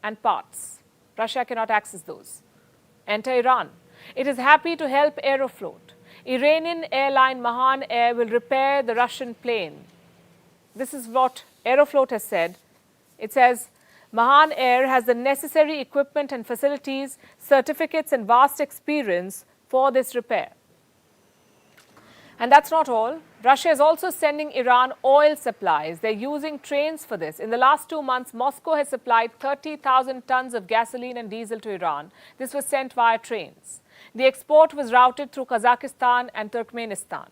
and parts. Russia cannot access those. Enter Iran. It is happy to help Aeroflot. Iranian airline Mahan Air will repair the Russian plane. This is what Aeroflot has said. It says, Mahan Air has the necessary equipment and facilities, certificates and vast experience for this repair. And that's not all. Russia is also sending Iran oil supplies. They're using trains for this. In the last 2 months, Moscow has supplied 30,000 tons of gasoline and diesel to Iran. This was sent via trains. The export was routed through Kazakhstan and Turkmenistan.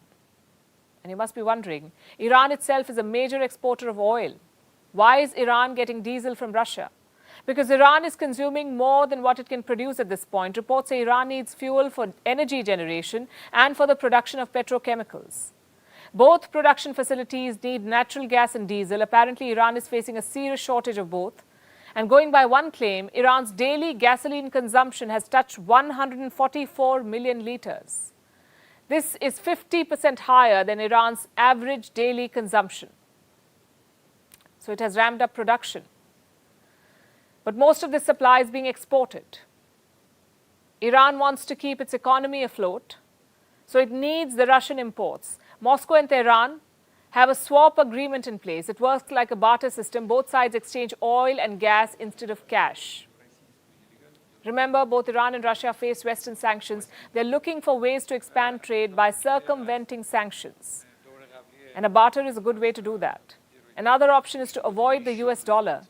And you must be wondering, Iran itself is a major exporter of oil. Why is Iran getting diesel from Russia? Because Iran is consuming more than what it can produce at this point. Reports say Iran needs fuel for energy generation and for the production of petrochemicals. Both production facilities need natural gas and diesel. Apparently, Iran is facing a serious shortage of both. And going by one claim, Iran's daily gasoline consumption has touched 144 million litres. This is 50% higher than Iran's average daily consumption. So it has ramped up production. But most of this supply is being exported. Iran wants to keep its economy afloat, so it needs the Russian imports. Moscow and Tehran have a swap agreement in place. It works like a barter system. Both sides exchange oil and gas instead of cash. Remember, both Iran and Russia face Western sanctions. They're looking for ways to expand trade by circumventing sanctions. And a barter is a good way to do that. Another option is to avoid the US dollar.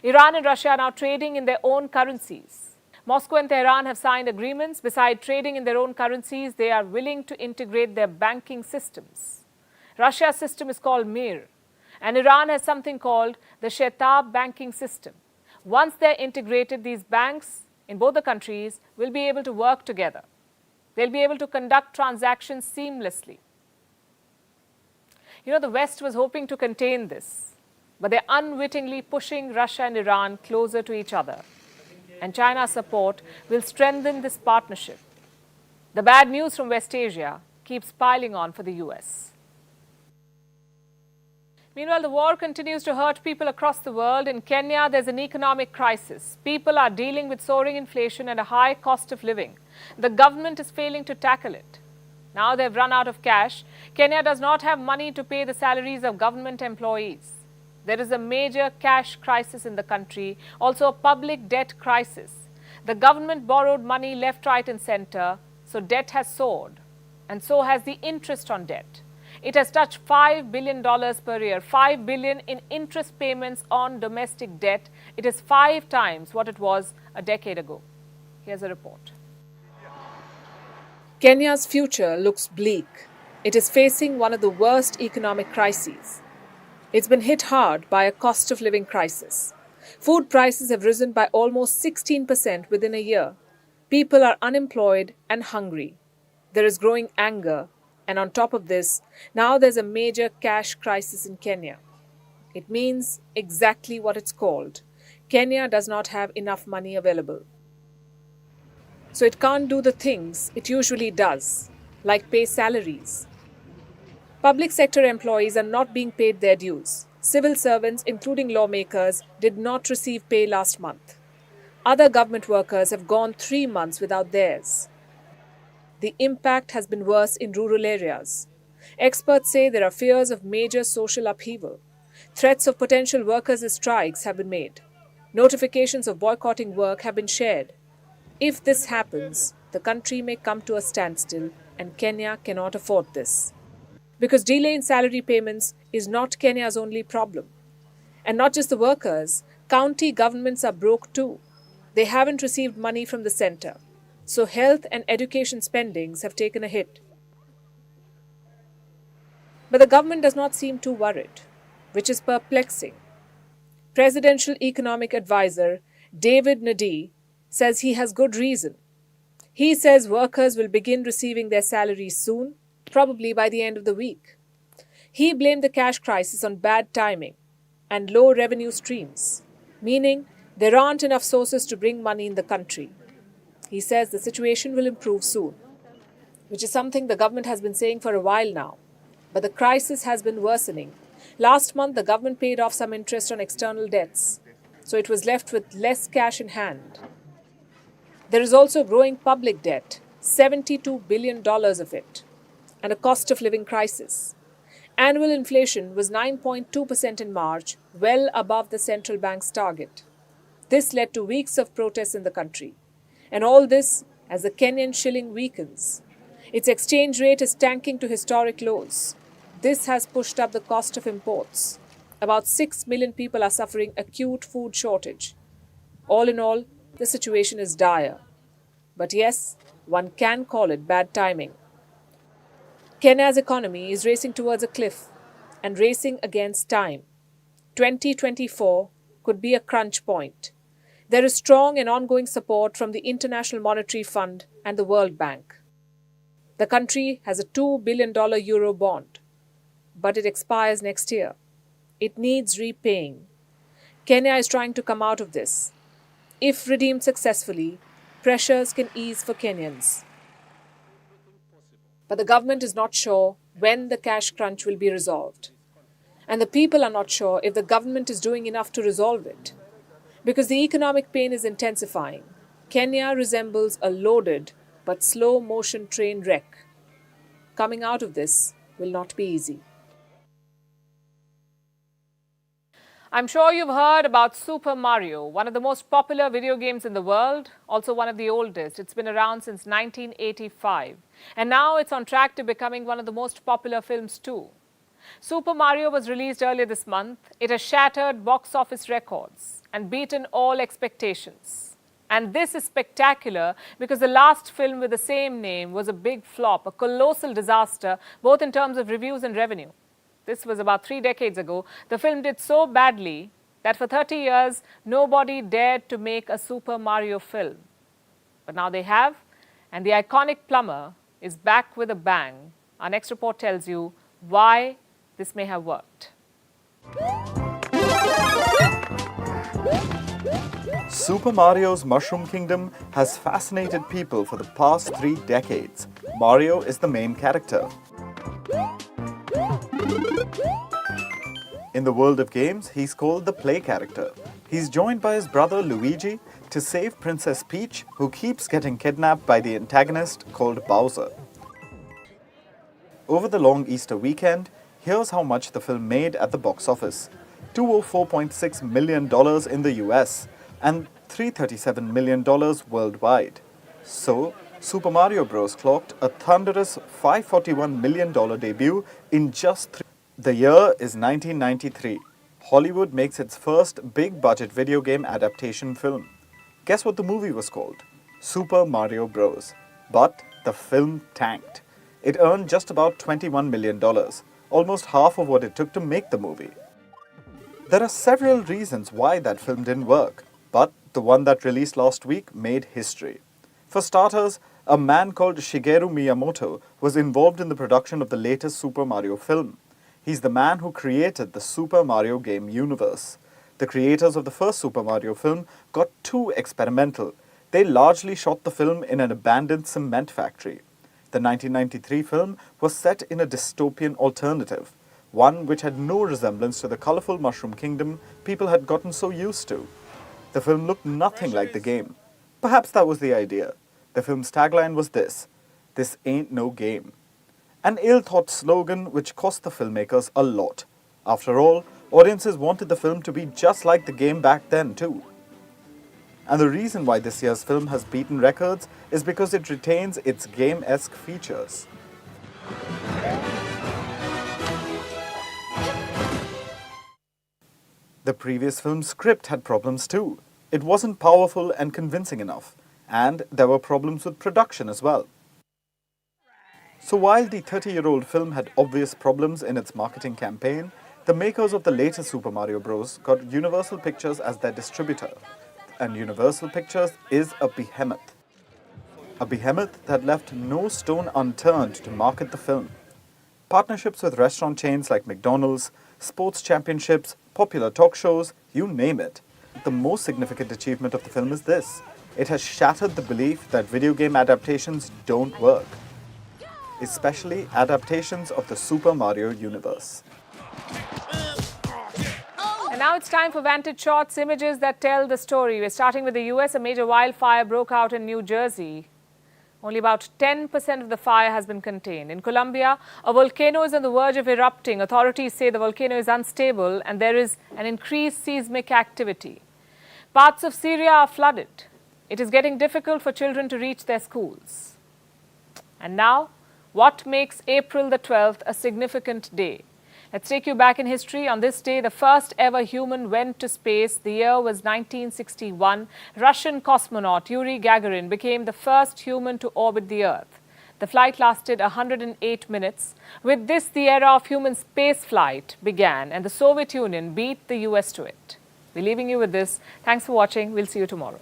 Iran and Russia are now trading in their own currencies. Moscow and Tehran have signed agreements. Besides trading in their own currencies, they are willing to integrate their banking systems. Russia's system is called Mir, and Iran has something called the Shatters banking system. Once they're integrated, these banks in both the countries will be able to work together. They'll be able to conduct transactions seamlessly. You know, the West was hoping to contain this, but they're unwittingly pushing Russia and Iran closer to each other. And China's support will strengthen this partnership. The bad news from West Asia keeps piling on for the US. Meanwhile, the war continues to hurt people across the world. In Kenya, there's an economic crisis. People are dealing with soaring inflation and a high cost of living. The government is failing to tackle it. Now they've run out of cash. Kenya does not have money to pay the salaries of government employees. There is a major cash crisis in the country, also a public debt crisis. The government borrowed money left, right and center, so debt has soared. And so has the interest on debt. It has touched $5 billion per year, $5 billion in interest payments on domestic debt. It is 5 times what it was a decade ago. Here's a report. Kenya's future looks bleak. It is facing one of the worst economic crises. It's been hit hard by a cost of living crisis. Food prices have risen by almost 16% within a year. People are unemployed and hungry. There is growing anger. And on top of this, now there's a major cash crisis in Kenya. It means exactly what it's called. Kenya does not have enough money available. So it can't do the things it usually does, like pay salaries. Public sector employees are not being paid their dues. Civil servants, including lawmakers, did not receive pay last month. Other government workers have gone 3 months without theirs. The impact has been worse in rural areas. Experts say there are fears of major social upheaval. Threats of potential workers' strikes have been made. Notifications of boycotting work have been shared. If this happens, the country may come to a standstill, and Kenya cannot afford this. Because delay in salary payments is not Kenya's only problem. And not just the workers, county governments are broke too. They haven't received money from the centre. So health and education spendings have taken a hit. But the government does not seem too worried, which is perplexing. Presidential Economic Advisor David Nadi says he has good reason. He says workers will begin receiving their salaries soon, probably by the end of the week. He blamed the cash crisis on bad timing and low revenue streams, meaning there aren't enough sources to bring money in the country. He says the situation will improve soon. which is something the government has been saying for a while now. But the crisis has been worsening. Last month, the government paid off some interest on external debts, so it was left with less cash in hand. There is also growing public debt, $72 billion of it, and a cost of living crisis. Annual inflation was 9.2% in March, well above the central bank's target. This led to weeks of protests in the country. And all this as the Kenyan shilling weakens. Its exchange rate is tanking to historic lows. This has pushed up the cost of imports. About 6 million people are suffering acute food shortage. All in all, the situation is dire. But yes, one can call it bad timing. Kenya's economy is racing towards a cliff and racing against time. 2024 could be a crunch point. There is strong and ongoing support from the International Monetary Fund and the World Bank. The country has a $2 billion euro bond, but it expires next year. It needs repaying. Kenya is trying to come out of this. If redeemed successfully, pressures can ease for Kenyans. But the government is not sure when the cash crunch will be resolved. And the people are not sure if the government is doing enough to resolve it. Because the economic pain is intensifying, Kenya resembles a loaded but slow-motion train wreck. Coming out of this will not be easy. I'm sure you've heard about Super Mario, one of the most popular video games in the world, also one of the oldest. It's been around since 1985. And now it's on track to becoming one of the most popular films too. Super Mario was released earlier this month. It has shattered box office records and beaten all expectations. And this is spectacular because the last film with the same name was a big flop, a colossal disaster, both in terms of reviews and revenue. This was about 3 decades ago. The film did so badly that for 30 years, nobody dared to make a Super Mario film. But now they have, and the iconic plumber is back with a bang. Our next report tells you why this may have worked. Super Mario's Mushroom Kingdom has fascinated people for the past 3 decades. Mario is the main character. In the world of games, he's called the play character. He's joined by his brother Luigi to save Princess Peach, who keeps getting kidnapped by the antagonist called Bowser. Over the long Easter weekend, here's how much the film made at the box office. $204.6 million in the US and $337 million worldwide. So, Super Mario Bros. Clocked a thunderous $541 million debut in just 3. The year is 1993. Hollywood makes its first big-budget video game adaptation film. Guess what the movie was called? Super Mario Bros. But the film tanked. It earned just about $21 million, almost half of what it took to make the movie. There are several reasons why that film didn't work, but the one that released last week made history. For starters, a man called Shigeru Miyamoto was involved in the production of the latest Super Mario film. He's the man who created the Super Mario game universe. The creators of the first Super Mario film got too experimental. They largely shot the film in an abandoned cement factory. The 1993 film was set in a dystopian alternative, one which had no resemblance to the colorful Mushroom Kingdom people had gotten so used to. The film looked nothing like the game. Perhaps that was the idea. The film's tagline was this ain't no game. An ill-thought slogan which cost the filmmakers a lot. After all, audiences wanted the film to be just like the game back then too. And the reason why this year's film has beaten records is because it retains its game-esque features. The previous film's script had problems too. It wasn't powerful and convincing enough, and there were problems with production as well. So while the 30-year-old film had obvious problems in its marketing campaign, the makers of the latest Super Mario Bros. Got Universal Pictures as their distributor. And Universal Pictures is a behemoth. A behemoth that left no stone unturned to market the film. Partnerships with restaurant chains like McDonald's, sports championships, popular talk shows, you name it. The most significant achievement of the film is this. It has shattered the belief that video game adaptations don't work. especially adaptations of the Super Mario universe. And now it's time for Vantage Shots, images that tell the story. We're starting with the US. A major wildfire broke out in New Jersey. Only about 10% of the fire has been contained. In Colombia, a volcano is on the verge of erupting. Authorities say the volcano is unstable and there is an increased seismic activity. Parts of Syria are flooded. It is getting difficult for children to reach their schools. And now, what makes April the 12th a significant day? Let's take you back in history. On this day, the first ever human went to space. The year was 1961. Russian cosmonaut Yuri Gagarin became the first human to orbit the Earth. The flight lasted 108 minutes. With this, the era of human space flight began, and the Soviet Union beat the US to it. We're leaving you with this. Thanks for watching. We'll see you tomorrow.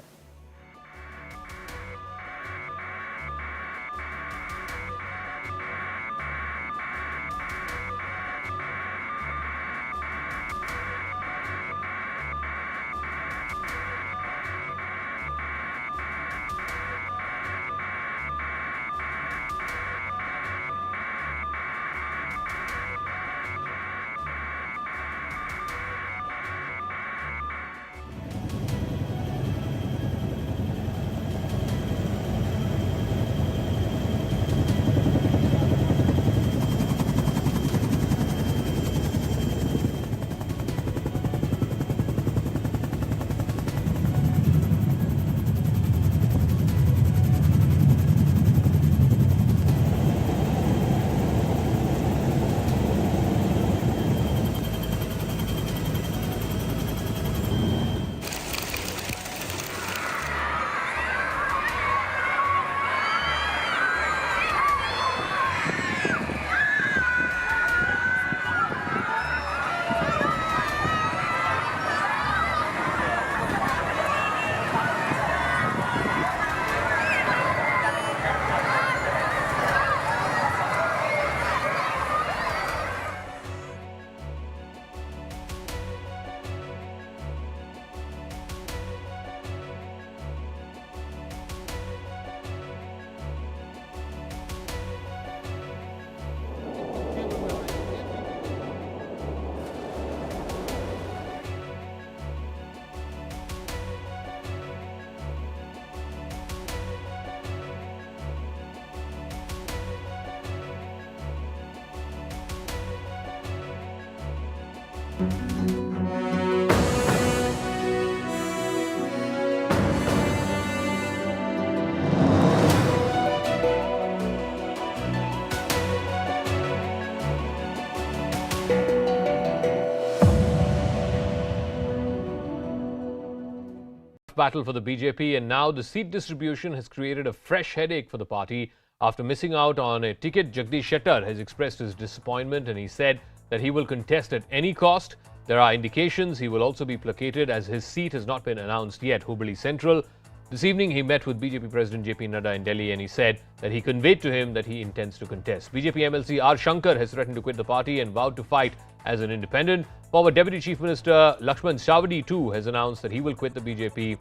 Battle for the BJP, and now the seat distribution has created a fresh headache for the party. After missing out on a ticket, Jagdish Shettar has expressed his disappointment and he said that he will contest at any cost. There are indications he will also be placated as his seat has not been announced yet, Hubballi Central. This evening he met with BJP President JP Nadda in Delhi and he said that he conveyed to him that he intends to contest. BJP MLC R. Shankar has threatened to quit the party and vowed to fight as an independent. Former Deputy Chief Minister Lakshman Sawadi too has announced that he will quit the BJP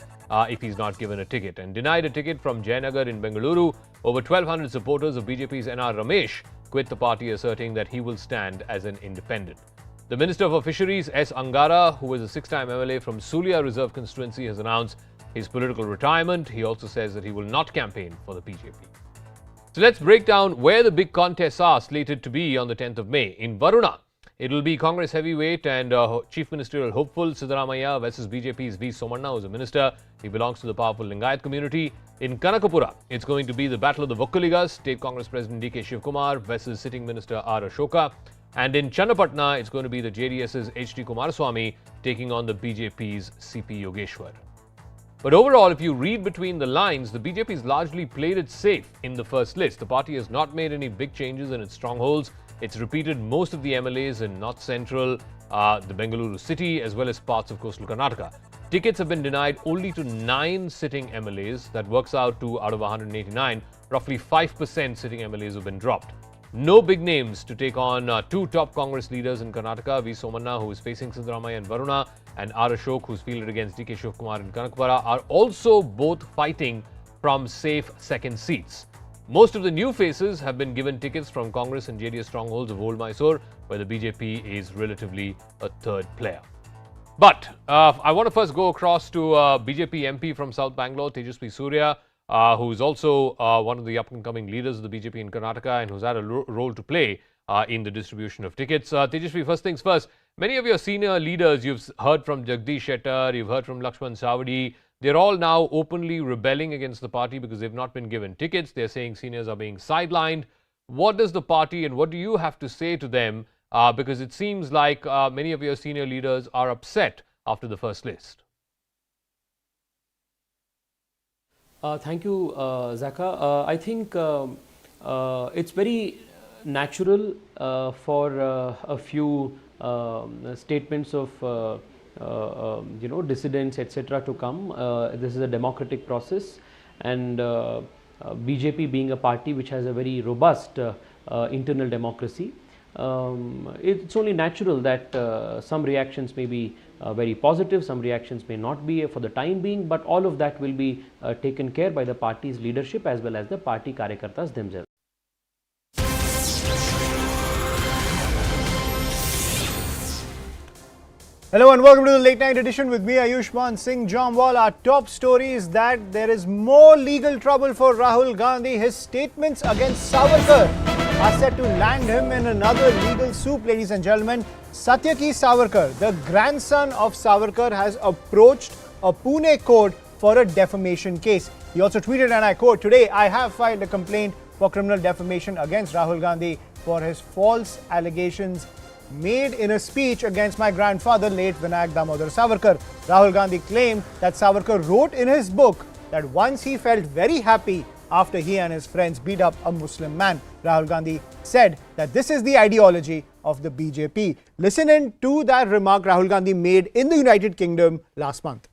if he's not given a ticket, and denied a ticket from Jayanagar in Bengaluru. Over 1,200 supporters of BJP's N.R. Ramesh quit the party, asserting that he will stand as an independent. The Minister for Fisheries S. Angara, who is a six-time MLA from Sulia Reserve constituency, has announced his political retirement. He also says that he will not campaign for the BJP. So let's break down where the big contests are slated to be on the 10th of May. In Varuna, it will be Congress heavyweight and Chief Ministerial hopeful Siddaramaiah versus BJP's V. Somanna, who is a minister. He belongs to the powerful Lingayat community. In Kanakapura, it's going to be the battle of the Vokkaligas, State Congress President D.K. Shivkumar versus Sitting Minister R. Ashoka. And in Channapatna, it's going to be the JDS's H.D. Kumaraswamy taking on the BJP's C.P. Yogeshwar. But overall, if you read between the lines, the BJP has largely played it safe in the first list. The party has not made any big changes in its strongholds. It's repeated most of the MLAs in North Central, the Bengaluru city, as well as parts of coastal Karnataka. Tickets have been denied only to 9 sitting MLAs. That works out to, out of 189, roughly 5% sitting MLAs have been dropped. No big names to take on two top Congress leaders in Karnataka, V. Somanna, who is facing Siddaramaiah in Varuna, and R. Ashok, who's fielded against D.K. Shivkumar in Kanakapura, are also both fighting from safe second seats. Most of the new faces have been given tickets from Congress and JDS strongholds of Old Mysore, where the BJP is relatively a third player. But I want to first go across to BJP MP from South Bangalore, Tejasvi Surya, who's also one of the up-and-coming leaders of the BJP in Karnataka and who's had a role to play in the distribution of tickets. Tejasvi, first things first, many of your senior leaders, you've heard from Jagdish Shettar, you've heard from Lakshman Savadi, they're all now openly rebelling against the party because they've not been given tickets. They're saying seniors are being sidelined. What does the party and what do you have to say to them? Because it seems like many of your senior leaders are upset after the first list. Thank you, Zaka. I think it's very natural for a few statements of dissidents, etc., to come. This is a democratic process, and BJP being a party which has a very robust internal democracy, it's only natural that some reactions may be very positive, some reactions may not be for the time being, but all of that will be taken care by the party's leadership as well as the party Karyakartas themselves. Hello and welcome to the late night edition with me, Ayushman Singh Jamwal. Our top story is that there is more legal trouble for Rahul Gandhi. His statements against Savarkar are set to land him in another legal soup, ladies and gentlemen. Satyaki Savarkar, the grandson of Savarkar, has approached a Pune court for a defamation case. He also tweeted, and I quote, "Today I have filed a complaint for criminal defamation against Rahul Gandhi for his false allegations made in a speech against my grandfather, late Vinayak Damodar Savarkar." Rahul Gandhi claimed that Savarkar wrote in his book that once he felt very happy after he and his friends beat up a Muslim man. Rahul Gandhi said that this is the ideology of the BJP. Listen in to that remark Rahul Gandhi made in the United Kingdom last month.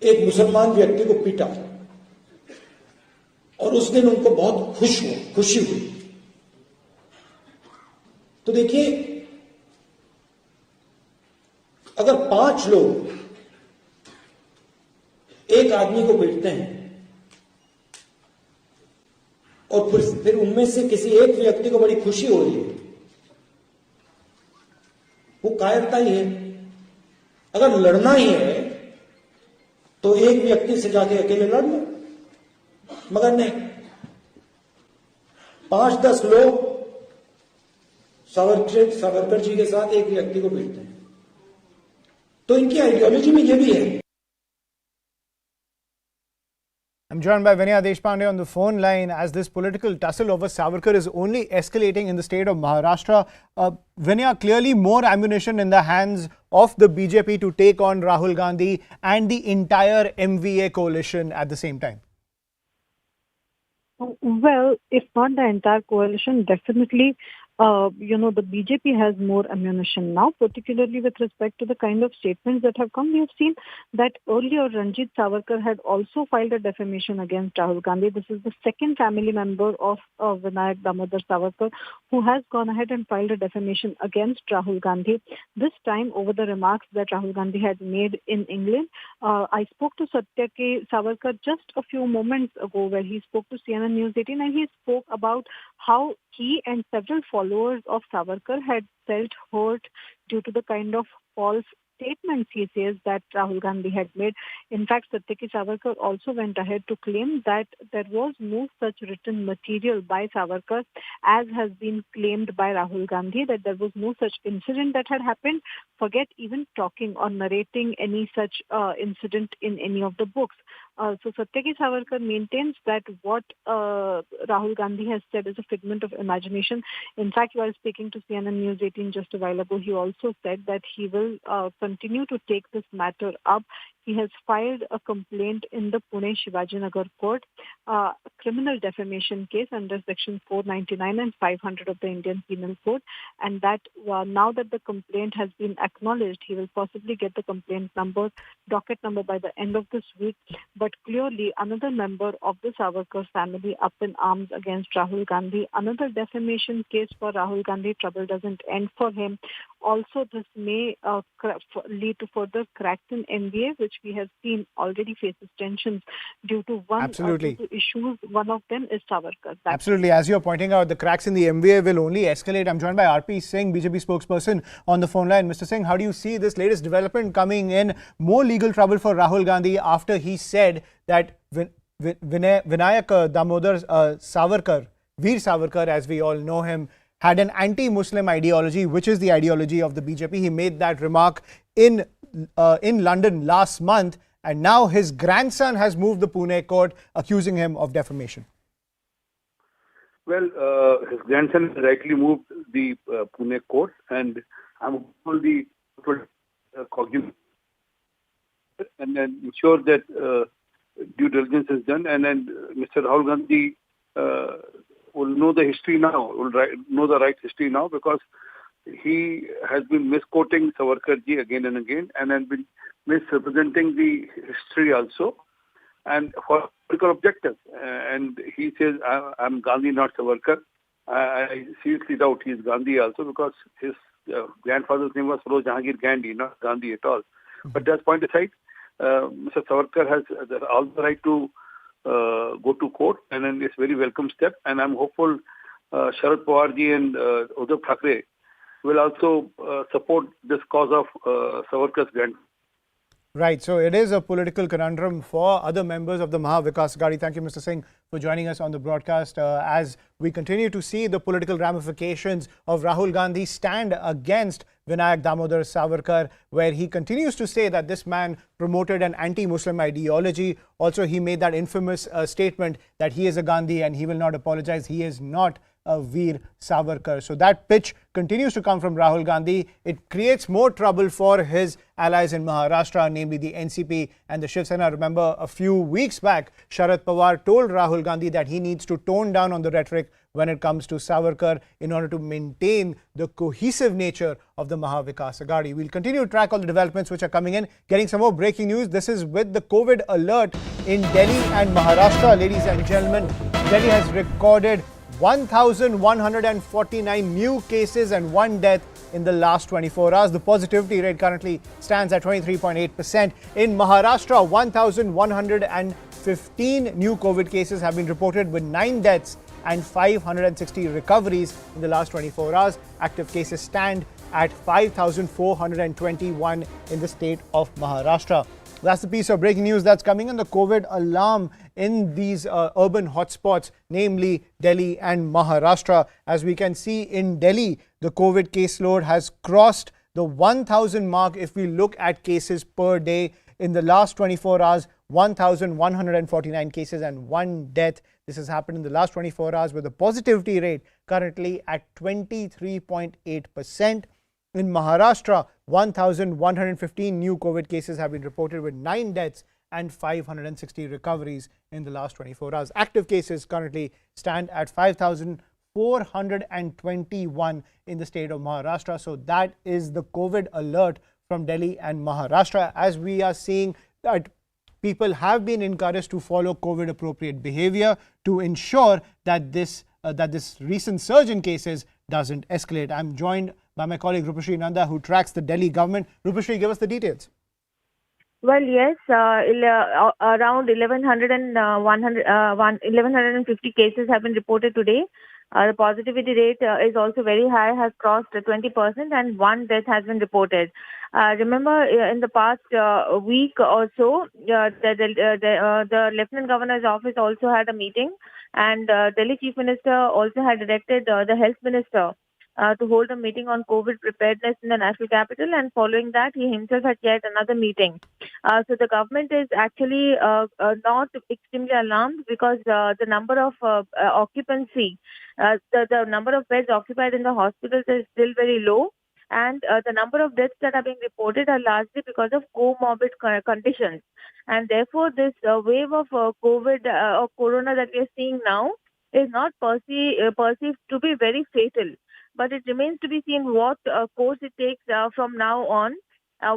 एक मुसलमान व्यक्ति को पीटा और उस दिन उनको बहुत खुशी हुई। तो देखिए, अगर 5 लोग एक आदमी को पीटते हैं और फिर उनमें से किसी एक व्यक्ति को बड़ी खुशी हो रही है, वो कायरता ही है। अगर लड़ना ही है तो एक व्यक्ति से जाके अकेले लड़ लो, मगर नहीं, 5-10 लोग सावरकर जी के साथ एक व्यक्ति को पीटते हैं। तो इनकी आइडियोलॉजी में ये भी है। I'm joined by Vinaya Deshpande on the phone line as this political tussle over Savarkar is only escalating in the state of Maharashtra. Vinaya, clearly more ammunition in the hands of the BJP to take on Rahul Gandhi and the entire MVA coalition at the same time. Well, if not the entire coalition, definitely, the BJP has more ammunition now, particularly with respect to the kind of statements that have come. We have seen that earlier Ranjit Savarkar had also filed a defamation against Rahul Gandhi. This is the second family member of Vinayak Damodar Savarkar who has gone ahead and filed a defamation against Rahul Gandhi, this time over the remarks that Rahul Gandhi had made in England. I spoke to Satyaki Savarkar just a few moments ago where he spoke to CNN News 18 and he spoke about how he and several followers of Savarkar had felt hurt due to the kind of false statements, he says, that Rahul Gandhi had made. In fact, Satyaki Savarkar also went ahead to claim that there was no such written material by Savarkar as has been claimed by Rahul Gandhi, that there was no such incident that had happened. Forget even talking or narrating any such incident in any of the books. So Satyaki Savarkar maintains that what Rahul Gandhi has said is a figment of imagination. In fact, while speaking to CNN News 18 just a while ago, he also said that he will continue to take this matter up. He has filed a complaint in the Pune Shivajinagar court, a criminal defamation case under Section 499 and 500 of the Indian Penal Code, and that now that the complaint has been acknowledged, he will possibly get the complaint number, docket number by the end of this week. But clearly, another member of the Savarkar family up in arms against Rahul Gandhi, another defamation case for Rahul Gandhi. Trouble doesn't end for him. Also, this may lead to further cracks in MBA, which which we have seen already faces tensions due to Absolutely. due to issues. One of them is Savarkar. Absolutely. As you're pointing out, the cracks in the MVA will only escalate. I'm joined by RP Singh, BJP spokesperson, on the phone line. Mr. Singh, how do you see this latest development coming in? More legal trouble for Rahul Gandhi after he said that Vinayak Damodar Savarkar, Veer Savarkar, as we all know him, had an anti-Muslim ideology, which is the ideology of the BJP. He made that remark in London last month, and now his grandson has moved the Pune court, accusing him of defamation. Well, his grandson rightly moved the Pune court, and I'm hopeful the cognizant and then ensure that due diligence is done, and then Mr. Rahul Gandhi will know the history now, will know the right history now, because he has been misquoting Savarkarji again and again, and has been misrepresenting the history also, and for political objectives. And he says, I'm Gandhi, not Savarkar. I seriously doubt he is Gandhi also, because his grandfather's name was Feroz Jahangir Gandhi, not Gandhi at all. But that's point aside. Mr. Savarkar has all the right to go to court, and then it's a very welcome step. And I'm hopeful Sharad Pawarji and Uddhav Thackeray will also support this cause of Savarkar's grandfather. Right. So it is a political conundrum for other members of the Maha Vikas Aghadi. Thank you, Mr. Singh, for joining us on the broadcast. As we continue to see the political ramifications of Rahul Gandhi stand against Vinayak Damodar Savarkar, where he continues to say that this man promoted an anti-Muslim ideology. Also, he made that infamous statement that he is a Gandhi and he will not apologize. He is not a Veer Savarkar. So that pitch continues to come from Rahul Gandhi. It creates more trouble for his allies in Maharashtra, namely the NCP and the Shiv Sena. Remember, a few weeks back, Sharad Pawar told Rahul Gandhi that he needs to tone down on the rhetoric when it comes to Savarkar in order to maintain the cohesive nature of the Maha Vikas Aghadi. We'll continue to track all the developments which are coming in. Getting some more breaking news. This is with the COVID alert in Delhi and Maharashtra. Ladies and gentlemen, Delhi has recorded 1,149 new cases and 1 death in the last 24 hours. The positivity rate currently stands at 23.8%. In Maharashtra, 1,115 new COVID cases have been reported, with 9 deaths and 560 recoveries in the last 24 hours. Active cases stand at 5,421 in the state of Maharashtra. That's the piece of breaking news that's coming in. The COVID alarm in these urban hotspots, namely Delhi and Maharashtra. As we can see in Delhi, the COVID caseload has crossed the 1,000 mark. If we look at cases per day in the last 24 hours, 1,149 cases and 1 death. This has happened in the last 24 hours, with the positivity rate currently at 23.8%. In Maharashtra, 1,115 new COVID cases have been reported, with 9 deaths and 560 recoveries in the last 24 hours. Active cases currently stand at 5,421 in the state of Maharashtra. So that is the COVID alert from Delhi and Maharashtra. As we are seeing that people have been encouraged to follow COVID appropriate behavior to ensure that this recent surge in cases doesn't escalate. I'm joined by my colleague Rupashri Nanda, who tracks the Delhi government. Rupashri, give us the details. Well, yes, around 1,150 cases have been reported today. The positivity rate is also very high, has crossed 20%, and 1 death has been reported. Remember, in the past week or so, the Lieutenant Governor's office also had a meeting, and Delhi Chief Minister also had directed the Health Minister to hold a meeting on COVID preparedness in the national capital, and following that, he himself had chaired another meeting. So the government is actually not extremely alarmed, because the number of occupancy, the number of beds occupied in the hospitals is still very low, and the number of deaths that are being reported are largely because of comorbid conditions. And therefore, this wave of COVID or corona that we are seeing now is not perceived to be very fatal. But it remains to be seen what course it takes from now on,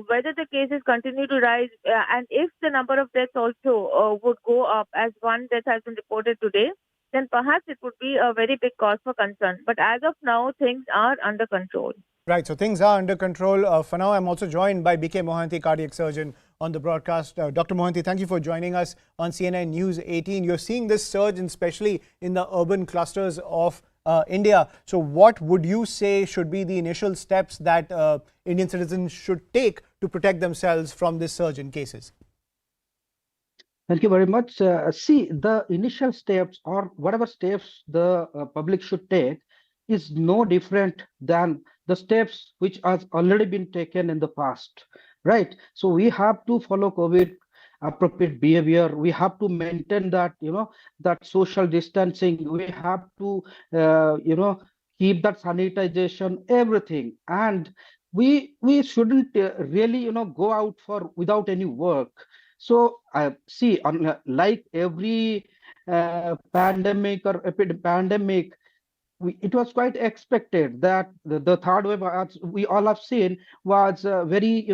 whether the cases continue to rise, and if the number of deaths also would go up, as 1 death has been reported today, then perhaps it would be a very big cause for concern. But as of now, things are under control. Right, so things are under control. For now, I'm also joined by BK Mohanty, cardiac surgeon, on the broadcast. Dr. Mohanty, thank you for joining us on CNN News 18. You're seeing this surge, especially in the urban clusters of India. So what would you say should be the initial steps that Indian citizens should take to protect themselves from this surge in cases? Thank you very much. See, the initial steps or whatever steps the public should take is no different than the steps which has already been taken in the past, right? So we have to follow COVID appropriate behavior. We have to maintain that, that social distancing. We have to, keep that sanitization, everything. And we shouldn't really, go out for without any work. So see, like every pandemic or pandemic, it was quite expected that the third wave, as we all have seen, was very,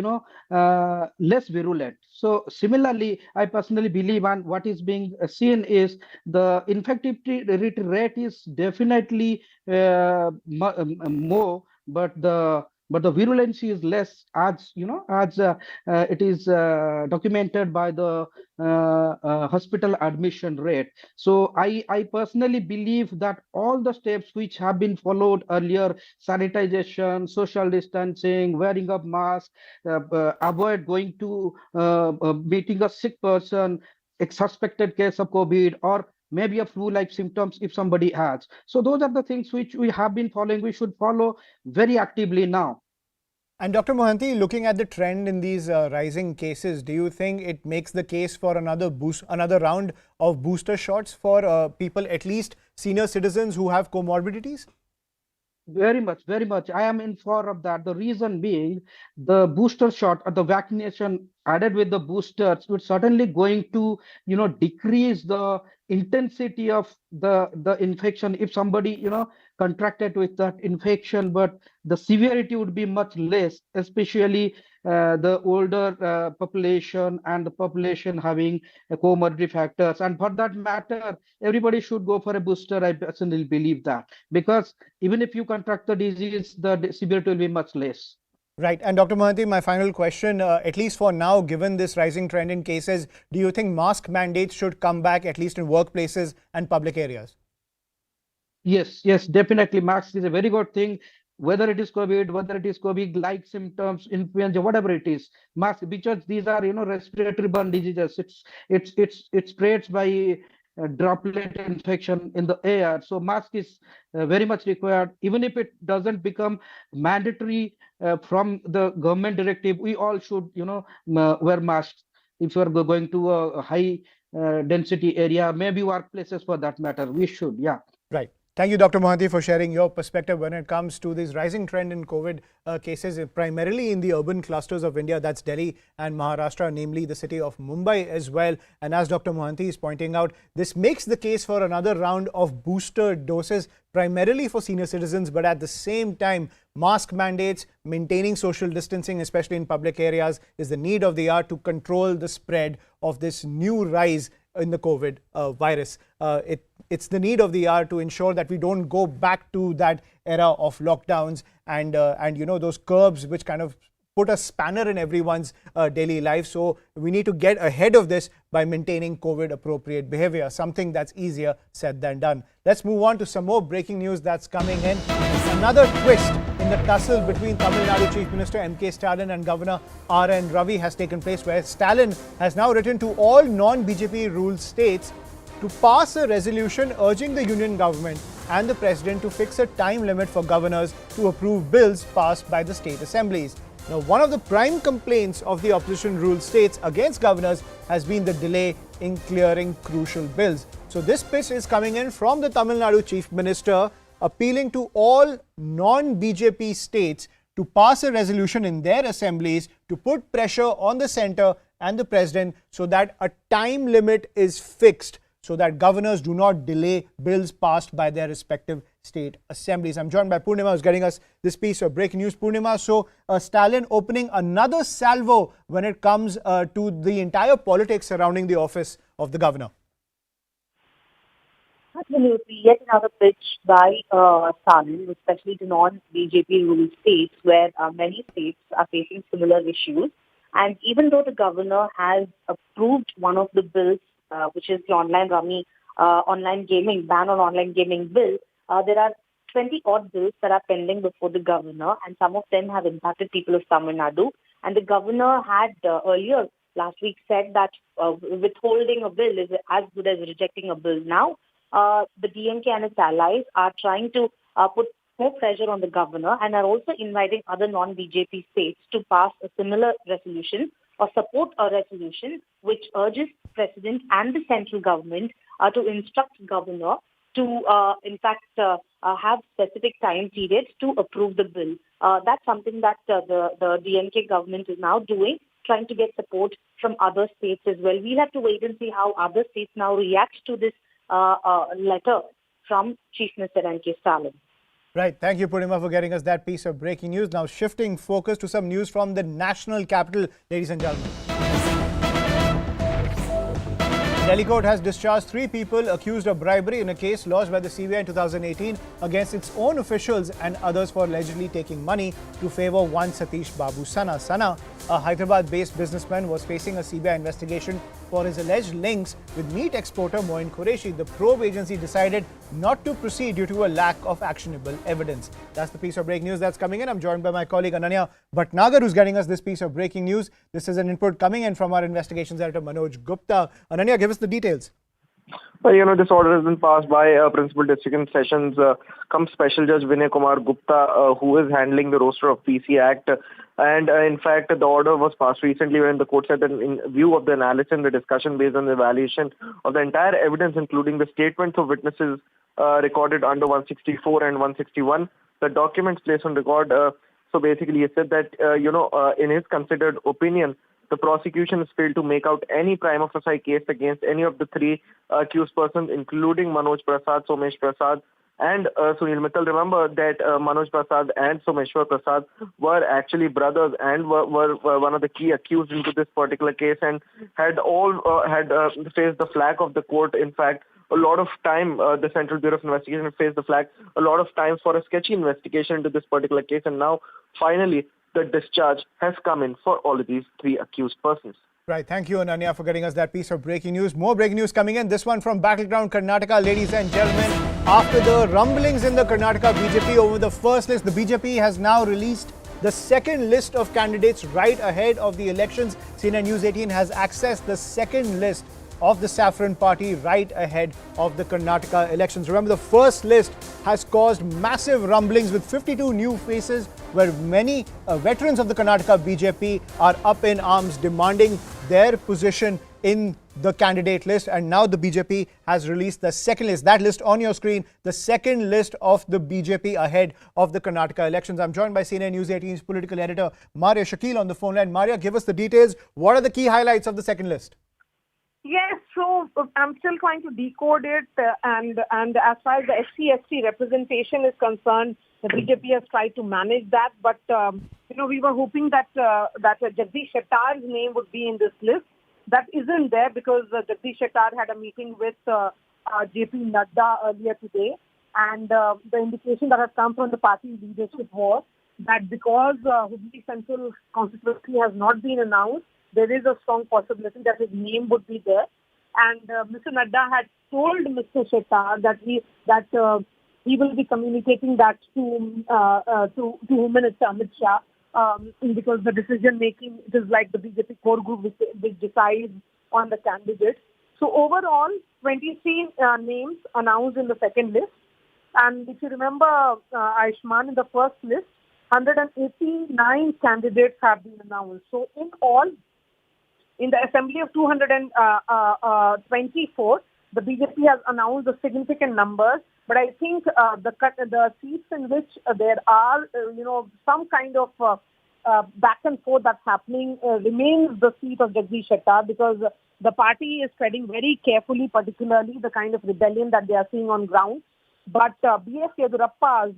less virulent. So similarly, I personally believe, and what is being seen is the infectivity rate is definitely more, but the virulence is less, as it is documented by the hospital admission rate. So I personally believe that all the steps which have been followed earlier, sanitization, social distancing, wearing of mask, avoid going to meeting a sick person, a suspected case of COVID, or maybe a flu-like symptoms if somebody has. So those are the things which we have been following. We should follow very actively now. And Dr. Mohanty, looking at the trend in these rising cases, do you think it makes the case for another round of booster shots for people, at least senior citizens who have comorbidities? Very much, very much. I am in favor of that. The reason being, the booster shot or the vaccination added with the boosters would certainly going to, decrease the intensity of the infection if somebody, contracted with that infection, but the severity would be much less, especially the older population and the population having comorbidity factors. And for that matter, everybody should go for a booster. I personally believe that, because even if you contract the disease, the severity will be much less. Right. And Dr. Mohanty, my final question, at least for now, given this rising trend in cases, do you think mask mandates should come back, at least in workplaces and public areas? Yes, definitely. Mask is a very good thing. Whether it is COVID, whether it is COVID-like symptoms, influenza, whatever it is, mask, because these are, respiratory-borne diseases. It spreads by droplet infection in the air. So mask is very much required. Even if it doesn't become mandatory from the government directive, we all should, wear masks. If you are going to a high density area, maybe workplaces for that matter, we should, yeah. Right. Thank you, Dr. Mohanty, for sharing your perspective when it comes to this rising trend in COVID cases, primarily in the urban clusters of India. That's Delhi and Maharashtra, namely the city of Mumbai as well. And as Dr. Mohanty is pointing out, this makes the case for another round of booster doses, primarily for senior citizens, but at the same time, mask mandates, maintaining social distancing, especially in public areas, is the need of the hour to control the spread of this new rise in the COVID virus. It's the need of the hour to ensure that we don't go back to that era of lockdowns and those curbs which kind of put a spanner in everyone's daily life. So we need to get ahead of this by maintaining COVID appropriate behavior, something that's easier said than done. Let's move on to some more breaking news that's coming in. Another twist in the tussle between Tamil Nadu Chief Minister M.K. Stalin and Governor R.N. Ravi has taken place, where Stalin has now written to all non-BJP ruled states to pass a resolution urging the union government and the president to fix a time limit for governors to approve bills passed by the state assemblies. Now, one of the prime complaints of the opposition-ruled states against governors has been the delay in clearing crucial bills. So this pitch is coming in from the Tamil Nadu Chief Minister, appealing to all non-BJP states to pass a resolution in their assemblies to put pressure on the centre and the president so that a time limit is fixed, so that governors do not delay bills passed by their respective state assemblies. I'm joined by Purnima, who's getting us this piece of breaking news. Purnima, so Stalin opening another salvo when it comes to the entire politics surrounding the office of the governor. Absolutely. Yet another pitch by Stalin, especially to non-BJP ruled states where many states are facing similar issues. And even though the governor has approved one of the bills, which is the online rummy, online gaming, ban on online gaming bill, there are 20 odd bills that are pending before the governor, and some of them have impacted people of Tamil Nadu. And the governor had earlier last week said that withholding a bill is as good as rejecting a bill. Now, the DMK and its allies are trying to put more pressure on the governor and are also inviting other non-BJP states to pass a similar resolution or support a resolution which urges President and the central government to instruct governor to, in fact, have specific time periods to approve the bill. That's something that the DMK government is now doing, trying to get support from other states as well. We'll have to wait and see how other states now react to this letter from Chief Minister M.K. Stalin. Right. Thank you, Purnima, for getting us that piece of breaking news. Now shifting focus to some news from the national capital, ladies and gentlemen. Delhi court has discharged 3 people accused of bribery in a case lodged by the CBI in 2018 against its own officials and others for allegedly taking money to favour one Satish Babu Sana. Sana, a Hyderabad-based businessman, was facing a CBI investigation for his alleged links with meat exporter Moin Qureshi. The probe agency decided not to proceed due to a lack of actionable evidence. That's the piece of breaking news that's coming in. I'm joined by my colleague Ananya Bhatnagar, who's getting us this piece of breaking news. This is an input coming in from our investigations editor Manoj Gupta. Ananya, give us the details. Well, this order has been passed by Principal District and Sessions cum Special Judge Vinay Kumar Gupta, who is handling the roster of PC Act. And in fact, the order was passed recently when the court said that in view of the analysis and the discussion based on the evaluation of the entire evidence, including the statements of witnesses recorded under 164 and 161, the documents placed on record. So basically, he said that, in his considered opinion, the prosecution has failed to make out any prima facie case against any of the 3 accused persons, including Manoj Prasad, Somesh Prasad, and Sunil Mittal. Remember that Manoj Prasad and Someshwar Prasad were actually brothers and were one of the key accused into this particular case, and had faced the flag of the court. In fact, a lot of time, the Central Bureau of Investigation faced the flag a lot of times for a sketchy investigation into this particular case, and now finally the discharge has come in for all of these 3 accused persons. Right. Thank you, Ananya, for getting us that piece of breaking news. More breaking news coming in. This one from Battleground Karnataka, ladies and gentlemen. After the rumblings in the Karnataka BJP over the first list, the BJP has now released the second list of candidates right ahead of the elections. CNN News 18 has accessed the second list of the Saffron Party right ahead of the Karnataka elections. Remember, the first list has caused massive rumblings with 52 new faces, where many veterans of the Karnataka BJP are up in arms demanding their position in the candidate list. And now the BJP has released the second list. That list on your screen, the second list of the BJP ahead of the Karnataka elections. I'm joined by CNN News 18's political editor Maria Shakil on the phone line. Maria, give us the details. What are the key highlights of the second list? Yes, so I'm still trying to decode it, and as far as the SC/ST representation is concerned, the BJP has tried to manage that. But we were hoping that Jagdish Shettar's name would be in this list. That isn't there because Jagdish Shettar had a meeting with JP Nadda earlier today, and the indication that has come from the party leadership was that because Hubli Central constituency has not been announced, there is a strong possibility that his name would be there. And Mr. Nadda had told Mr. Shettar that he will be communicating that to Home Minister Amit Shah, because the decision making is like the BJP core group which decides on the candidates. So overall, 23 names announced in the second list. And if you remember, Ayushman, in the first list, 189 candidates have been announced. So in all, in the assembly of 224, the BJP has announced the significant numbers. But I think the seats in which there are, some kind of back and forth that's happening remains the seat of Jagdish Shettar, because the party is treading very carefully, particularly the kind of rebellion that they are seeing on ground. But B.S. Yedurappa's,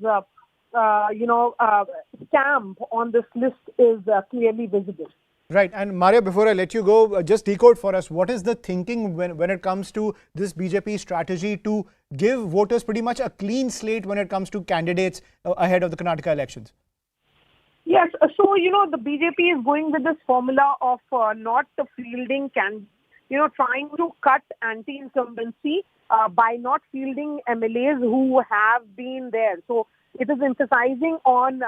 stamp on this list is clearly visible. Right. And Maria, before I let you go, just decode for us, what is the thinking when it comes to this BJP strategy to give voters pretty much a clean slate when it comes to candidates ahead of the Karnataka elections? Yes, so the BJP is going with this formula of not fielding trying to cut anti-incumbency by not fielding MLAs who have been there. So it is emphasizing on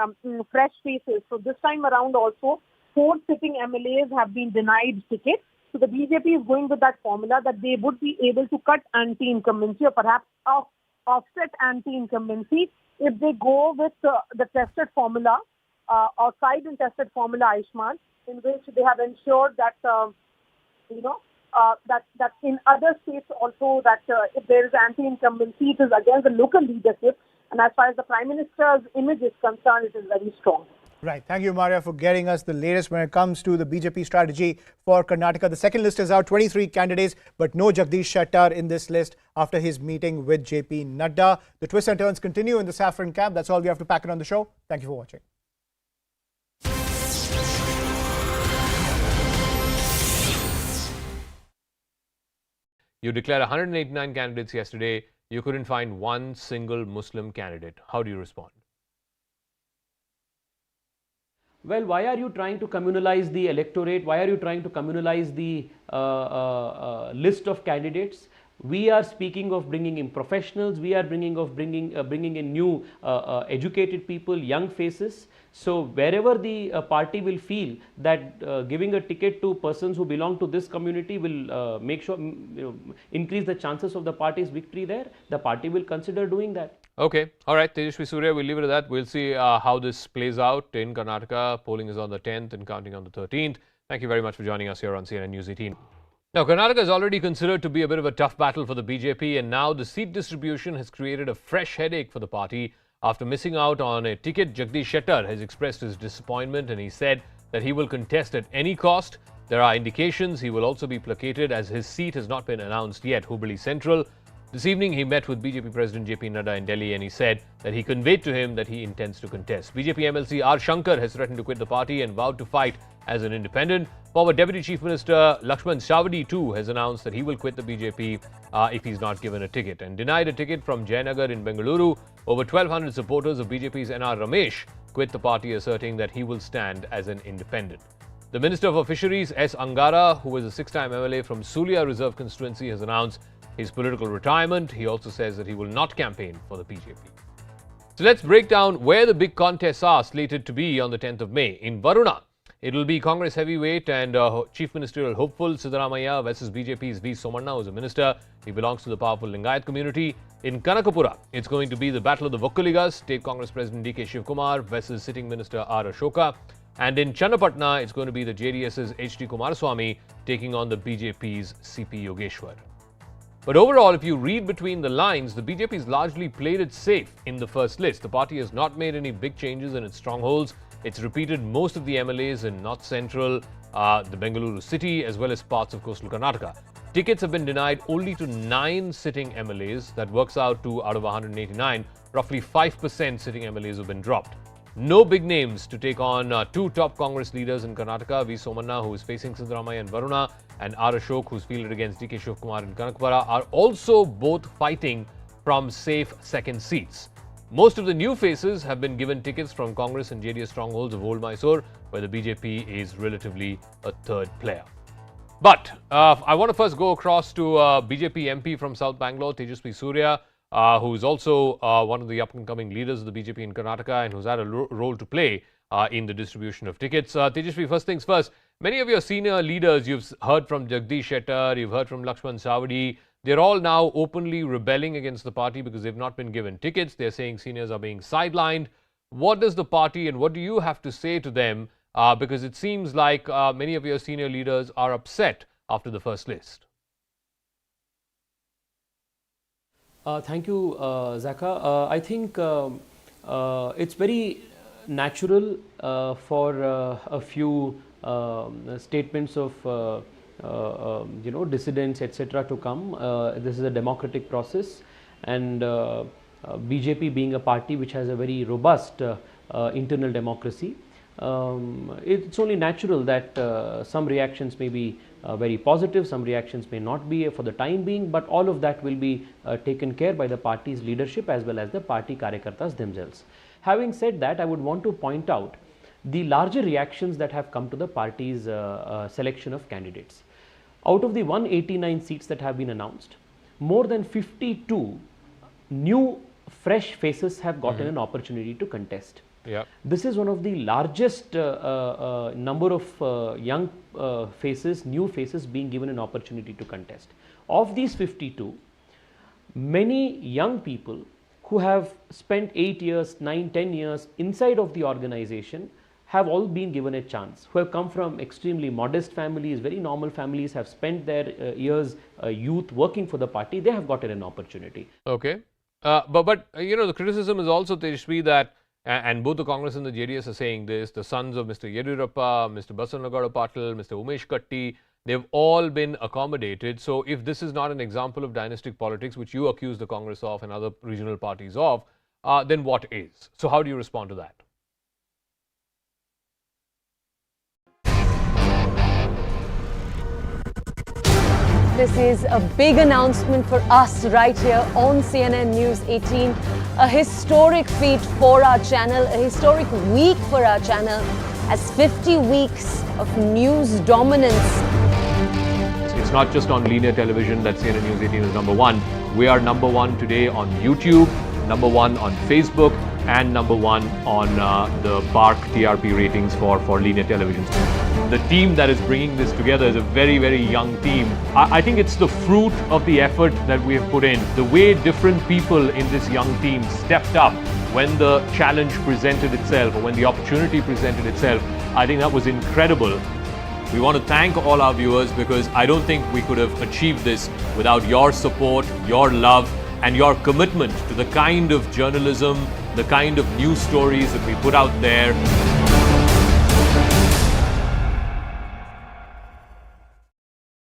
fresh faces. So this time around also, 4 sitting MLAs have been denied tickets. So the BJP is going with that formula that they would be able to cut anti-incumbency or perhaps offset anti-incumbency if they go with the tested formula or tried and tested formula, Aishman, in which they have ensured that, that in other states also that if there is anti-incumbency, it is against the local leadership. And as far as the Prime Minister's image is concerned, it is very strong. Right. Thank you, Maria, for getting us the latest when it comes to the BJP strategy for Karnataka. The second list is out, 23 candidates, but no Jagdish Shettar in this list after his meeting with JP Nadda. The twists and turns continue in the Saffron camp. That's all we have to pack it on the show. Thank you for watching. You declared 189 candidates yesterday. You couldn't find one single Muslim candidate. How do you respond? Well, why are you trying to communalize the electorate? Why are you trying to communalize the list of candidates? We are speaking of bringing in professionals. We are bringing in new educated people, young faces. So wherever the party will feel that giving a ticket to persons who belong to this community will make sure increase the chances of the party's victory there, the party will consider doing that. Okay. All right. Tejasvi Surya, we'll leave it at that. We'll see how this plays out in Karnataka. Polling is on the 10th and counting on the 13th. Thank you very much for joining us here on CNN News 18. Now, Karnataka is already considered to be a bit of a tough battle for the BJP, and now the seat distribution has created a fresh headache for the party. After missing out on a ticket, Jagdish Shettar has expressed his disappointment, and he said that he will contest at any cost. There are indications he will also be placated as his seat has not been announced yet, Hubballi Central. This evening, he met with BJP President JP Nadda in Delhi, and he said that he conveyed to him that he intends to contest. BJP MLC R. Shankar has threatened to quit the party and vowed to fight as an independent. Former Deputy Chief Minister Lakshman Sawadi too has announced that he will quit the BJP if he's not given a ticket, and denied a ticket from Jayanagar in Bengaluru. Over 1,200 supporters of BJP's N.R. Ramesh quit the party, asserting that he will stand as an independent. The Minister for Fisheries S. Angara, who is a 6-time MLA from Sulia Reserve constituency, has announced his political retirement. He also says that he will not campaign for the BJP. So let's break down where the big contests are slated to be on the 10th of May. In Varuna, it will be Congress heavyweight and Chief Ministerial hopeful Siddaramaiah versus BJP's V. Somanna, who is a minister. He belongs to the powerful Lingayat community. In Kanakapura, it's going to be the battle of the Vokkaligas, State Congress President D.K. Shivkumar versus sitting Minister R. Ashoka. And in Channapatna, it's going to be the JDS's H.D. Kumaraswamy taking on the BJP's C.P. Yogeshwar. But overall, if you read between the lines, the BJP has largely played it safe in the first list. The party has not made any big changes in its strongholds. It's repeated most of the MLAs in North Central, the Bengaluru city, as well as parts of coastal Karnataka. Tickets have been denied only to 9 sitting MLAs. That works out to, out of 189, roughly 5% sitting MLAs have been dropped. No big names to take on 2 top Congress leaders in Karnataka, V. Somanna, who is facing Siddaramaiah in Varuna, and R. Ashok, who's fielded against D.K. Shivkumar in Kanakapura, are also both fighting from safe second seats. Most of the new faces have been given tickets from Congress and JDS strongholds of Old Mysore, where the BJP is relatively a third player. But I want to first go across to BJP MP from South Bangalore, Tejasvi Surya, who is also one of the up-and-coming leaders of the BJP in Karnataka and who's had a role to play in the distribution of tickets. Tejasvi, first things first, many of your senior leaders, you've heard from Jagdish Shettar, you've heard from Lakshman Sawadi. They're all now openly rebelling against the party because they've not been given tickets. They're saying seniors are being sidelined. What does the party and what do you have to say to them? Because it seems like many of your senior leaders are upset after the first list. Thank you, Zaka. I think it's very natural for a few statements of dissidents, etc. to come. This is a democratic process, and BJP being a party which has a very robust internal democracy, it's only natural that some reactions may be very positive, some reactions may not be for the time being, but all of that will be taken care by the party's leadership as well as the party Karyakartas themselves. Having said that, I would want to point out the larger reactions that have come to the party's selection of candidates. Out of the 189 seats that have been announced, more than 52 new fresh faces have gotten an opportunity to contest. Yeah. This is one of the largest number of young faces, new faces being given an opportunity to contest. Of these 52, many young people who have spent 8 years, 9, 10 years inside of the organization have all been given a chance, who have come from extremely modest families, very normal families, have spent their youth working for the party. They have gotten an opportunity. Okay. But you know, the criticism is also, Tejashvi, that, and both the Congress and the JDS are saying this, the sons of Mr. Yediyurappa, Mr. Basanagowda Patil, Mr. Umesh Katti, they've all been accommodated. So if this is not an example of dynastic politics, which you accuse the Congress of and other regional parties of, then what is? So how do you respond to that? This is a big announcement for us right here on CNN News 18. A historic feat for our channel, a historic week for our channel, as 50 weeks of news dominance. It's not just on linear television that CNN News 18 is #1. We are #1 today on YouTube, #1 on Facebook, and #1 on the BARC TRP ratings for linear television. The team that is bringing this together is a very, very young team. I think it's the fruit of the effort that we have put in. The way different people in this young team stepped up when the challenge presented itself or when the opportunity presented itself, I think that was incredible. We want to thank all our viewers because I don't think we could have achieved this without your support, your love, and your commitment to the kind of journalism, the kind of news stories that we put out there.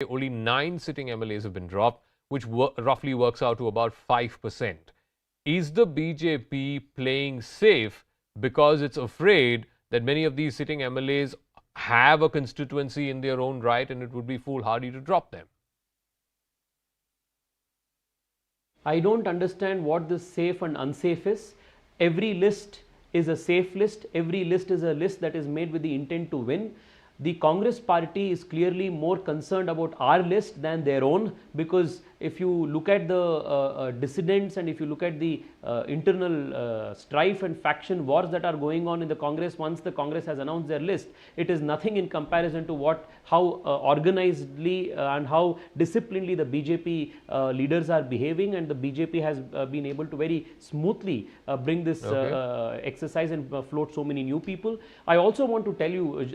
Only 9 sitting MLAs have been dropped, which roughly works out to about 5%. Is the BJP playing safe because it's afraid that many of these sitting MLAs have a constituency in their own right and it would be foolhardy to drop them? I don't understand what this safe and unsafe is. Every list is a safe list. Every list is a list that is made with the intent to win. The Congress party is clearly more concerned about our list than their own, because if you look at the dissidents and if you look at the internal strife and faction wars that are going on in the Congress once the Congress has announced their list, it is nothing in comparison to how organizedly and how disciplinedly the BJP leaders are behaving, and the BJP has been able to very smoothly bring this exercise and float so many new people. I also want to tell you,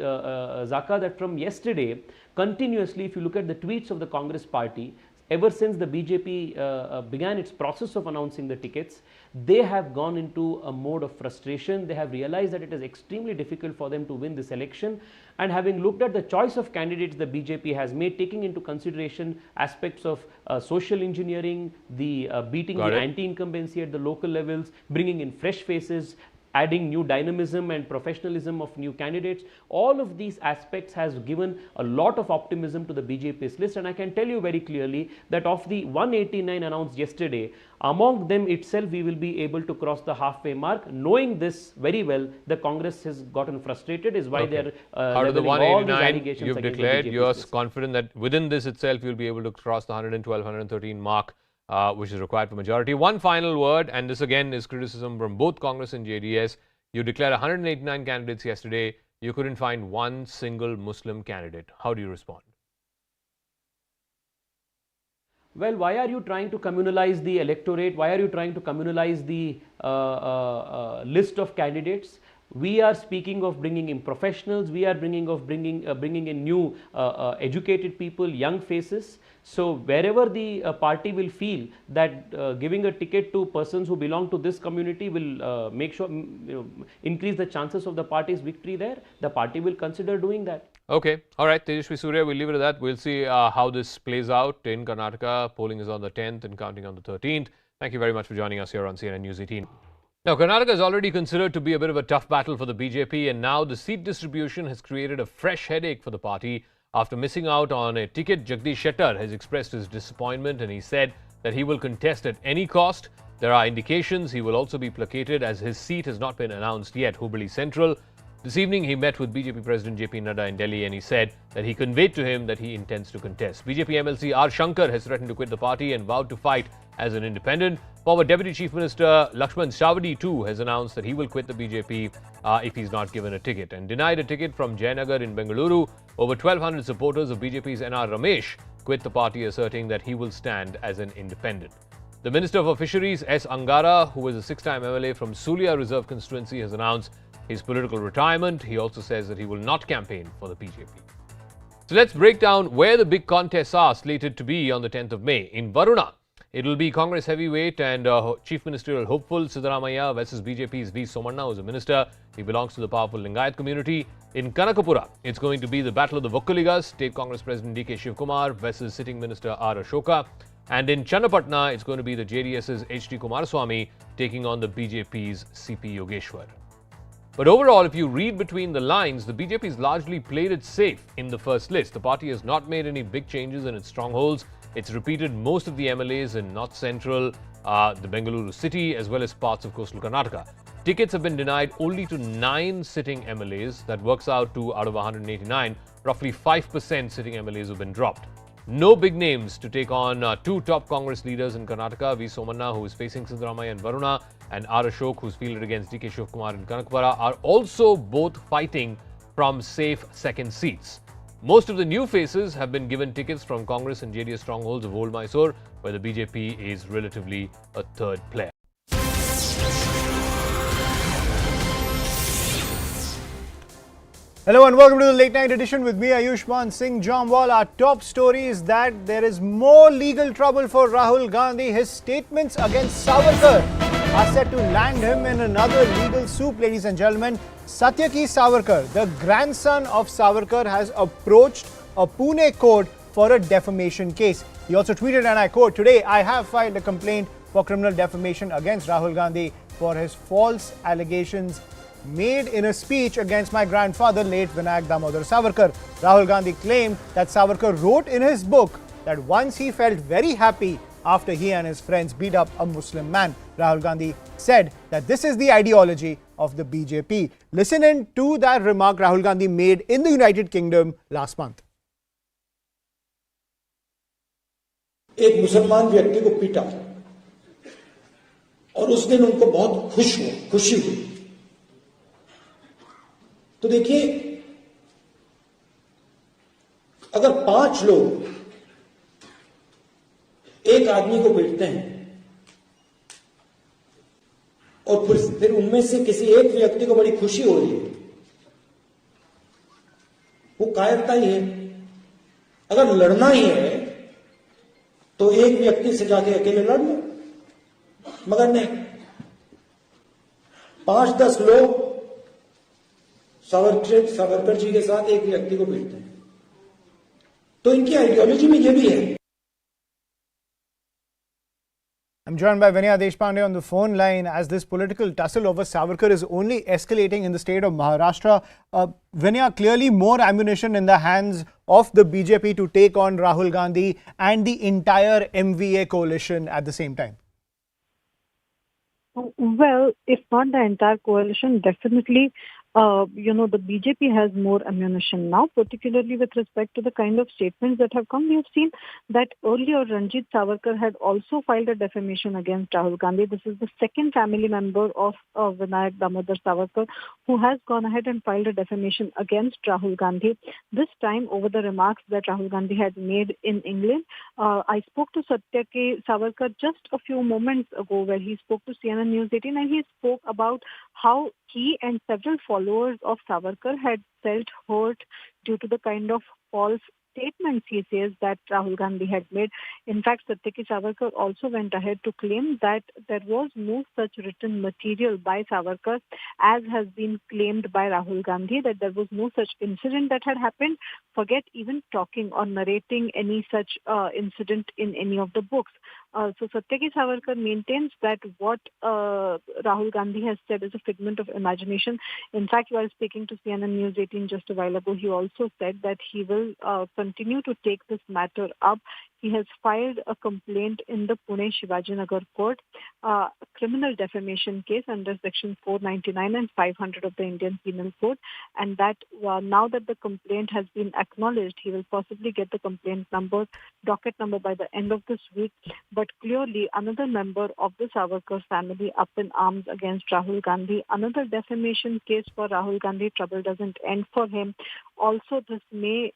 Zaka, that from yesterday, continuously, if you look at the tweets of the Congress party, ever since the BJP began its process of announcing the tickets, they have gone into a mode of frustration. They have realized that it is extremely difficult for them to win this election. And having looked at the choice of candidates the BJP has made, taking into consideration aspects of social engineering, the beating the anti-incumbency at the local levels, bringing in fresh faces, adding new dynamism and professionalism of new candidates, all of these aspects has given a lot of optimism to the BJP's list. And I can tell you very clearly that of the 189 announced yesterday, among them itself we will be able to cross the halfway mark. Knowing this very well, the Congress has gotten frustrated, is why they are out of the 189 you've declared, you're confident that within this itself you'll be able to cross the 112, 113 mark, which is required for majority. One final word, and this again is criticism from both Congress and JDS. You declared 189 candidates yesterday. You couldn't find one single Muslim candidate. How do you respond? Well, why are you trying to communalize the electorate? Why are you trying to communalize the list of candidates? We are speaking of bringing in professionals. We are bringing in new educated people, young faces. So wherever the party will feel that giving a ticket to persons who belong to this community will make sure, increase the chances of the party's victory there, the party will consider doing that. Okay. All right. Tejashvi Surya, we'll leave it at that. We'll see how this plays out in Karnataka. Polling is on the 10th and counting on the 13th. Thank you very much for joining us here on CNN News 18. Now, Karnataka is already considered to be a bit of a tough battle for the BJP, and now the seat distribution has created a fresh headache for the party. After missing out on a ticket, Jagdish Shettar has expressed his disappointment, and he said that he will contest at any cost. There are indications he will also be placated as his seat has not been announced yet, Hubballi Central. This evening, he met with BJP President JP Nadda in Delhi, and he said that he conveyed to him that he intends to contest. BJP MLC R. Shankar has threatened to quit the party and vowed to fight as an independent. Former Deputy Chief Minister Lakshman Sawadi too has announced that he will quit the BJP if he's not given a ticket, and denied a ticket from Jayanagar in Bengaluru. Over 1,200 supporters of BJP's N.R. Ramesh quit the party, asserting that he will stand as an independent. The Minister for Fisheries S. Angara, who is a six-time MLA from Sulia Reserve constituency, has announced his political retirement. He also says that he will not campaign for the BJP. So let's break down where the big contests are slated to be on the 10th of May. In Varuna, it will be Congress heavyweight and Chief Ministerial hopeful Siddaramaiah versus BJP's V. Somanna, who is a minister. He belongs to the powerful Lingayat community. In Kanakapura, it's going to be the battle of the Vokkaligas, State Congress President D.K. Shivkumar versus sitting Minister R. Ashoka. And in Channapatna, it's going to be the JDS's H.D. Kumaraswamy taking on the BJP's C.P. Yogeshwar. But overall, if you read between the lines, the BJP has largely played it safe in the first list. The party has not made any big changes in its strongholds. It's repeated most of the MLAs in North Central, the Bengaluru city, as well as parts of coastal Karnataka. Tickets have been denied only to 9 sitting MLAs. That works out to, out of 189, roughly 5% sitting MLAs have been dropped. No big names to take on two top Congress leaders in Karnataka, V. Somanna, who is facing Siddaramaiah in Varuna, and R. Ashok, who's fielded against D.K. Shivkumar in Kanakapura, are also both fighting from safe second seats. Most of the new faces have been given tickets from Congress and JDS strongholds of Old Mysore, where the BJP is relatively a third player. Hello and welcome to the late night edition with me, Ayushman Singh Jamwal. Our top story is that there is more legal trouble for Rahul Gandhi. His statements against Savarkar are set to land him in another legal soup, ladies and gentlemen. Satyaki Savarkar, the grandson of Savarkar, has approached a Pune court for a defamation case. He also tweeted, and I quote, "Today I have filed a complaint for criminal defamation against Rahul Gandhi for his false allegations made in a speech against my grandfather, late Vinayak Damodar Savarkar." Rahul Gandhi claimed that Savarkar wrote in his book that once he felt very happy after he and his friends beat up a Muslim man. Rahul Gandhi said that this is the ideology of the BJP. Listen in to that remark Rahul Gandhi made in the United Kingdom last month. एक मुसलमान व्यक्ति को पीटा और उस दिन उनको बहुत खुशी हुई। तो देखिए, अगर 5 लोग एक आदमी को पीटते हैं और फिर उनमें से किसी एक व्यक्ति को बड़ी खुशी हो रही है, वो कायरता ही है। अगर लड़ना ही है तो एक व्यक्ति से जाके अकेले लड़ लो, मगर नहीं, 5-10 लोग सावरकर जी के साथ एक व्यक्ति को पीटते हैं। तो इनकी आइडियोलॉजी में ये भी है। I'm joined by Vinaya Deshpande on the phone line as this political tussle over Savarkar is only escalating in the state of Maharashtra. Vinaya, clearly more ammunition in the hands of the BJP to take on Rahul Gandhi and the entire MVA coalition at the same time. Well, if not the entire coalition, definitely, the BJP has more ammunition now, particularly with respect to the kind of statements that have come. We have seen that earlier Ranjit Savarkar had also filed a defamation against Rahul Gandhi. This is the second family member of Vinayak Damodar Savarkar who has gone ahead and filed a defamation against Rahul Gandhi. This time over the remarks that Rahul Gandhi had made in England. I spoke to Satyaki Savarkar just a few moments ago where he spoke to CNN News 18 and he spoke about how he and several followers of Savarkar had felt hurt due to the kind of false statements he says that Rahul Gandhi had made. In fact, Satyaki Savarkar also went ahead to claim that there was no such written material by Savarkar as has been claimed by Rahul Gandhi, that there was no such incident that had happened. Forget even talking or narrating any such incident in any of the books. So Satyaki Savarkar maintains that what Rahul Gandhi has said is a figment of imagination. In fact, while speaking to CNN News 18 just a while ago, he also said that he will continue to take this matter up. He has filed a complaint in the Pune Shivajinagar court, a criminal defamation case under Section 499 and 500 of the Indian Penal Code, and that now that the complaint has been acknowledged, he will possibly get the complaint number, docket number by the end of this week. But clearly, another member of the Savarkar family up in arms against Rahul Gandhi, another defamation case for Rahul Gandhi. Trouble doesn't end for him. Also, this may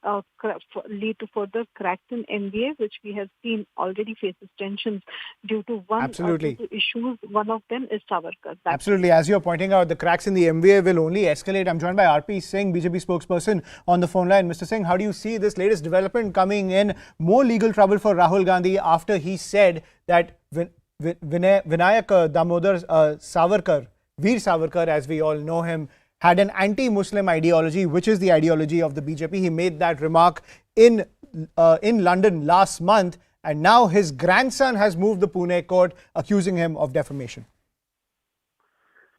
lead to further cracks in MBA, which we have seen already faces tensions due to due to issues. One of them is Savarkar. Absolutely. As you're pointing out, the cracks in the MBA will only escalate. I'm joined by RP Singh, BJP spokesperson, on the phone line. Mr. Singh, how do you see this latest development coming in? More legal trouble for Rahul Gandhi after he said that Vinayak Damodar Savarkar, Veer Savarkar, as we all know him, had an anti-Muslim ideology, which is the ideology of the BJP. He made that remark in London last month, and now his grandson has moved the Pune court, accusing him of defamation.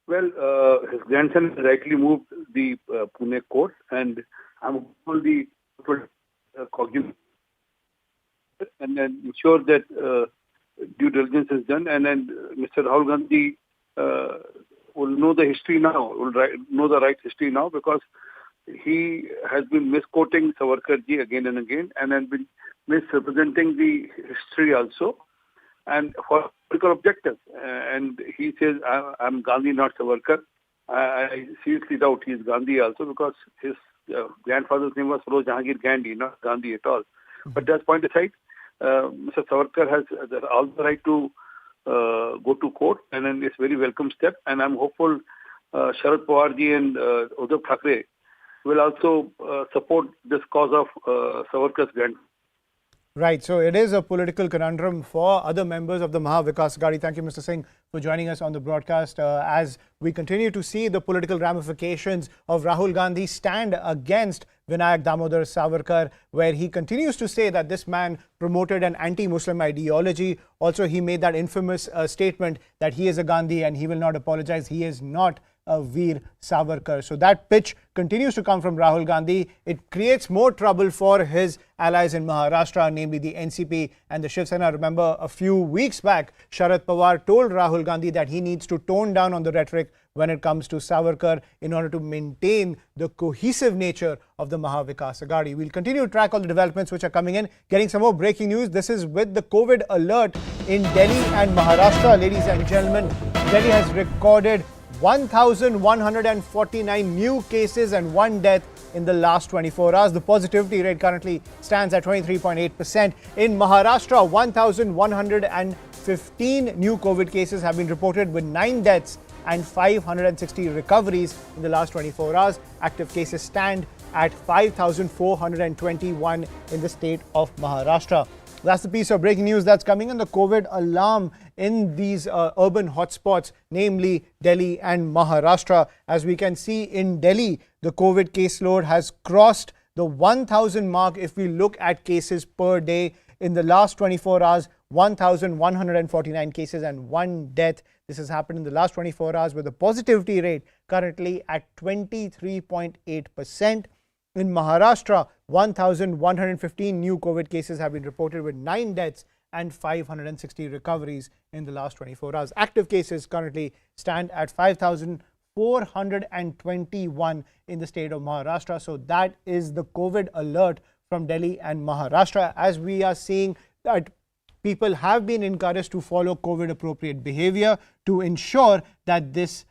Well, his grandson rightly moved the Pune court, and I'm hopeful the cognizant and then ensure that due diligence is done, and then Mr. Rahul Gandhi will know the history now, will know the right history now, because he has been misquoting Savarkarji again and again, and has been misrepresenting the history also, and for political objectives. And he says, I'm Gandhi, not Savarkar. I seriously doubt he is Gandhi also, because his grandfather's name was Feroz Jahangir Gandhi, not Gandhi at all. But that's point aside, Mr. Savarkar has all the right to go to court, and then it's a very welcome step. And I'm hopeful Sharad Pawarji and Uddhav Thackeray will also support this cause of Savarkar's grandfather. Right. So it is a political conundrum for other members of the Maha Vikas Aghadi. Thank you, Mr. Singh, for joining us on the broadcast. As we continue to see the political ramifications of Rahul Gandhi stand against Vinayak Damodar Savarkar, where he continues to say that this man promoted an anti-Muslim ideology. Also, he made that infamous statement that he is a Gandhi and he will not apologize. He is not a Veer Savarkar. So that pitch continues to come from Rahul Gandhi. It creates more trouble for his allies in Maharashtra, namely the NCP and the Shiv Sena. Remember, a few weeks back, Sharad Pawar told Rahul Gandhi that he needs to tone down on the rhetoric when it comes to Savarkar in order to maintain the cohesive nature of the Maha Vikas Aghadi. We'll continue to track all the developments which are coming in. Getting some more breaking news. This is with the COVID alert in Delhi and Maharashtra. Ladies and gentlemen, Delhi has recorded 1,149 new cases and 1 death in the last 24 hours. The positivity rate currently stands at 23.8%. In Maharashtra, 1,115 new COVID cases have been reported, with 9 deaths and 560 recoveries in the last 24 hours. Active cases stand at 5,421 in the state of Maharashtra. That's the piece of breaking news that's coming in. The COVID alarm in these urban hotspots, namely Delhi and Maharashtra. As we can see in Delhi, the COVID caseload has crossed the 1,000 mark. If we look at cases per day in the last 24 hours, 1,149 cases and 1 death. This has happened in the last 24 hours, with the positivity rate currently at 23.8%. In Maharashtra, 1,115 new COVID cases have been reported, with 9 deaths and 560 recoveries in the last 24 hours. Active cases currently stand at 5,421 in the state of Maharashtra. So that is the COVID alert from Delhi and Maharashtra. As we are seeing that people have been encouraged to follow COVID appropriate behavior to ensure that this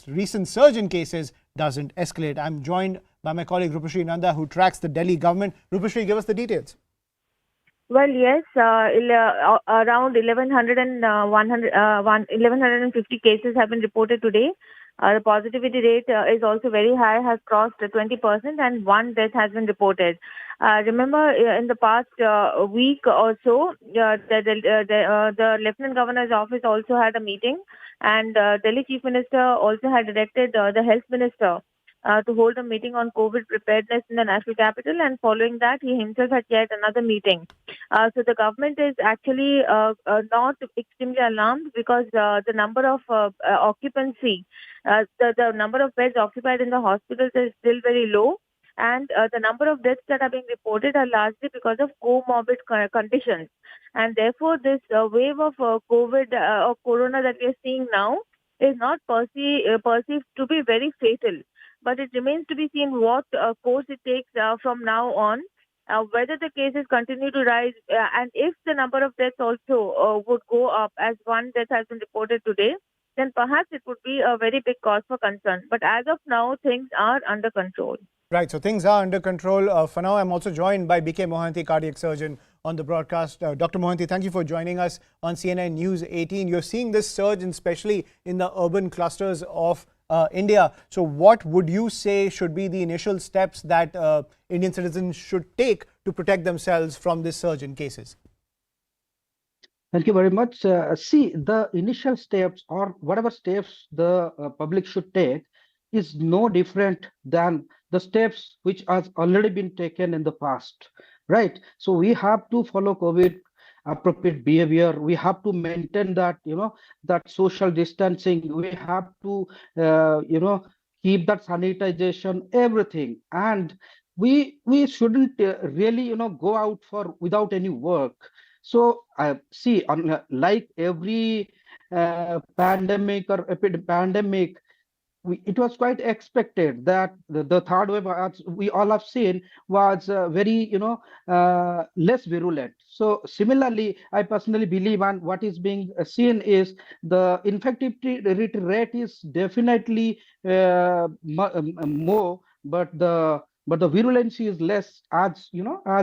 recent surge in cases doesn't escalate. I'm joined by my colleague Rupashri Nanda, who tracks the Delhi government. Rupashri, give us the details. Well, yes, around 1,150 cases have been reported today. The positivity rate is also very high, has crossed 20%, and 1 death has been reported. Remember, in the past week or so, the Lieutenant Governor's office also had a meeting, and Delhi Chief Minister also had directed the Health Minister to hold a meeting on COVID preparedness in the national capital, and following that, he himself had chaired another meeting. So the government is actually not extremely alarmed because the number of occupancy, the number of beds occupied in the hospitals is still very low. And the number of deaths that are being reported are largely because of comorbid conditions. And therefore, this wave of COVID or corona that we are seeing now is not perceived to be very fatal. But it remains to be seen what course it takes from now on, whether the cases continue to rise, and if the number of deaths also would go up, as one death has been reported today, then perhaps it would be a very big cause for concern. But as of now, things are under control. Right, so things are under control. For now, I'm also joined by BK Mohanty, cardiac surgeon, on the broadcast. Dr. Mohanty, thank you for joining us on CNN News 18. You're seeing this surge, especially in the urban clusters of India. So what would you say should be the initial steps that Indian citizens should take to protect themselves from this surge in cases? Thank you very much. See, the initial steps or whatever steps the public should take is no different than the steps which has already been taken in the past, right? So we have to follow COVID appropriate behavior. We have to maintain that, that social distancing. We have to, keep that sanitization, everything. And we shouldn't really, go out for without any work. So see, like every pandemic or pandemic, it was quite expected that the third wave, as we all have seen, was very, less virulent. So similarly, I personally believe, and what is being seen is the infectivity rate is definitely more, but the virulency is less, as as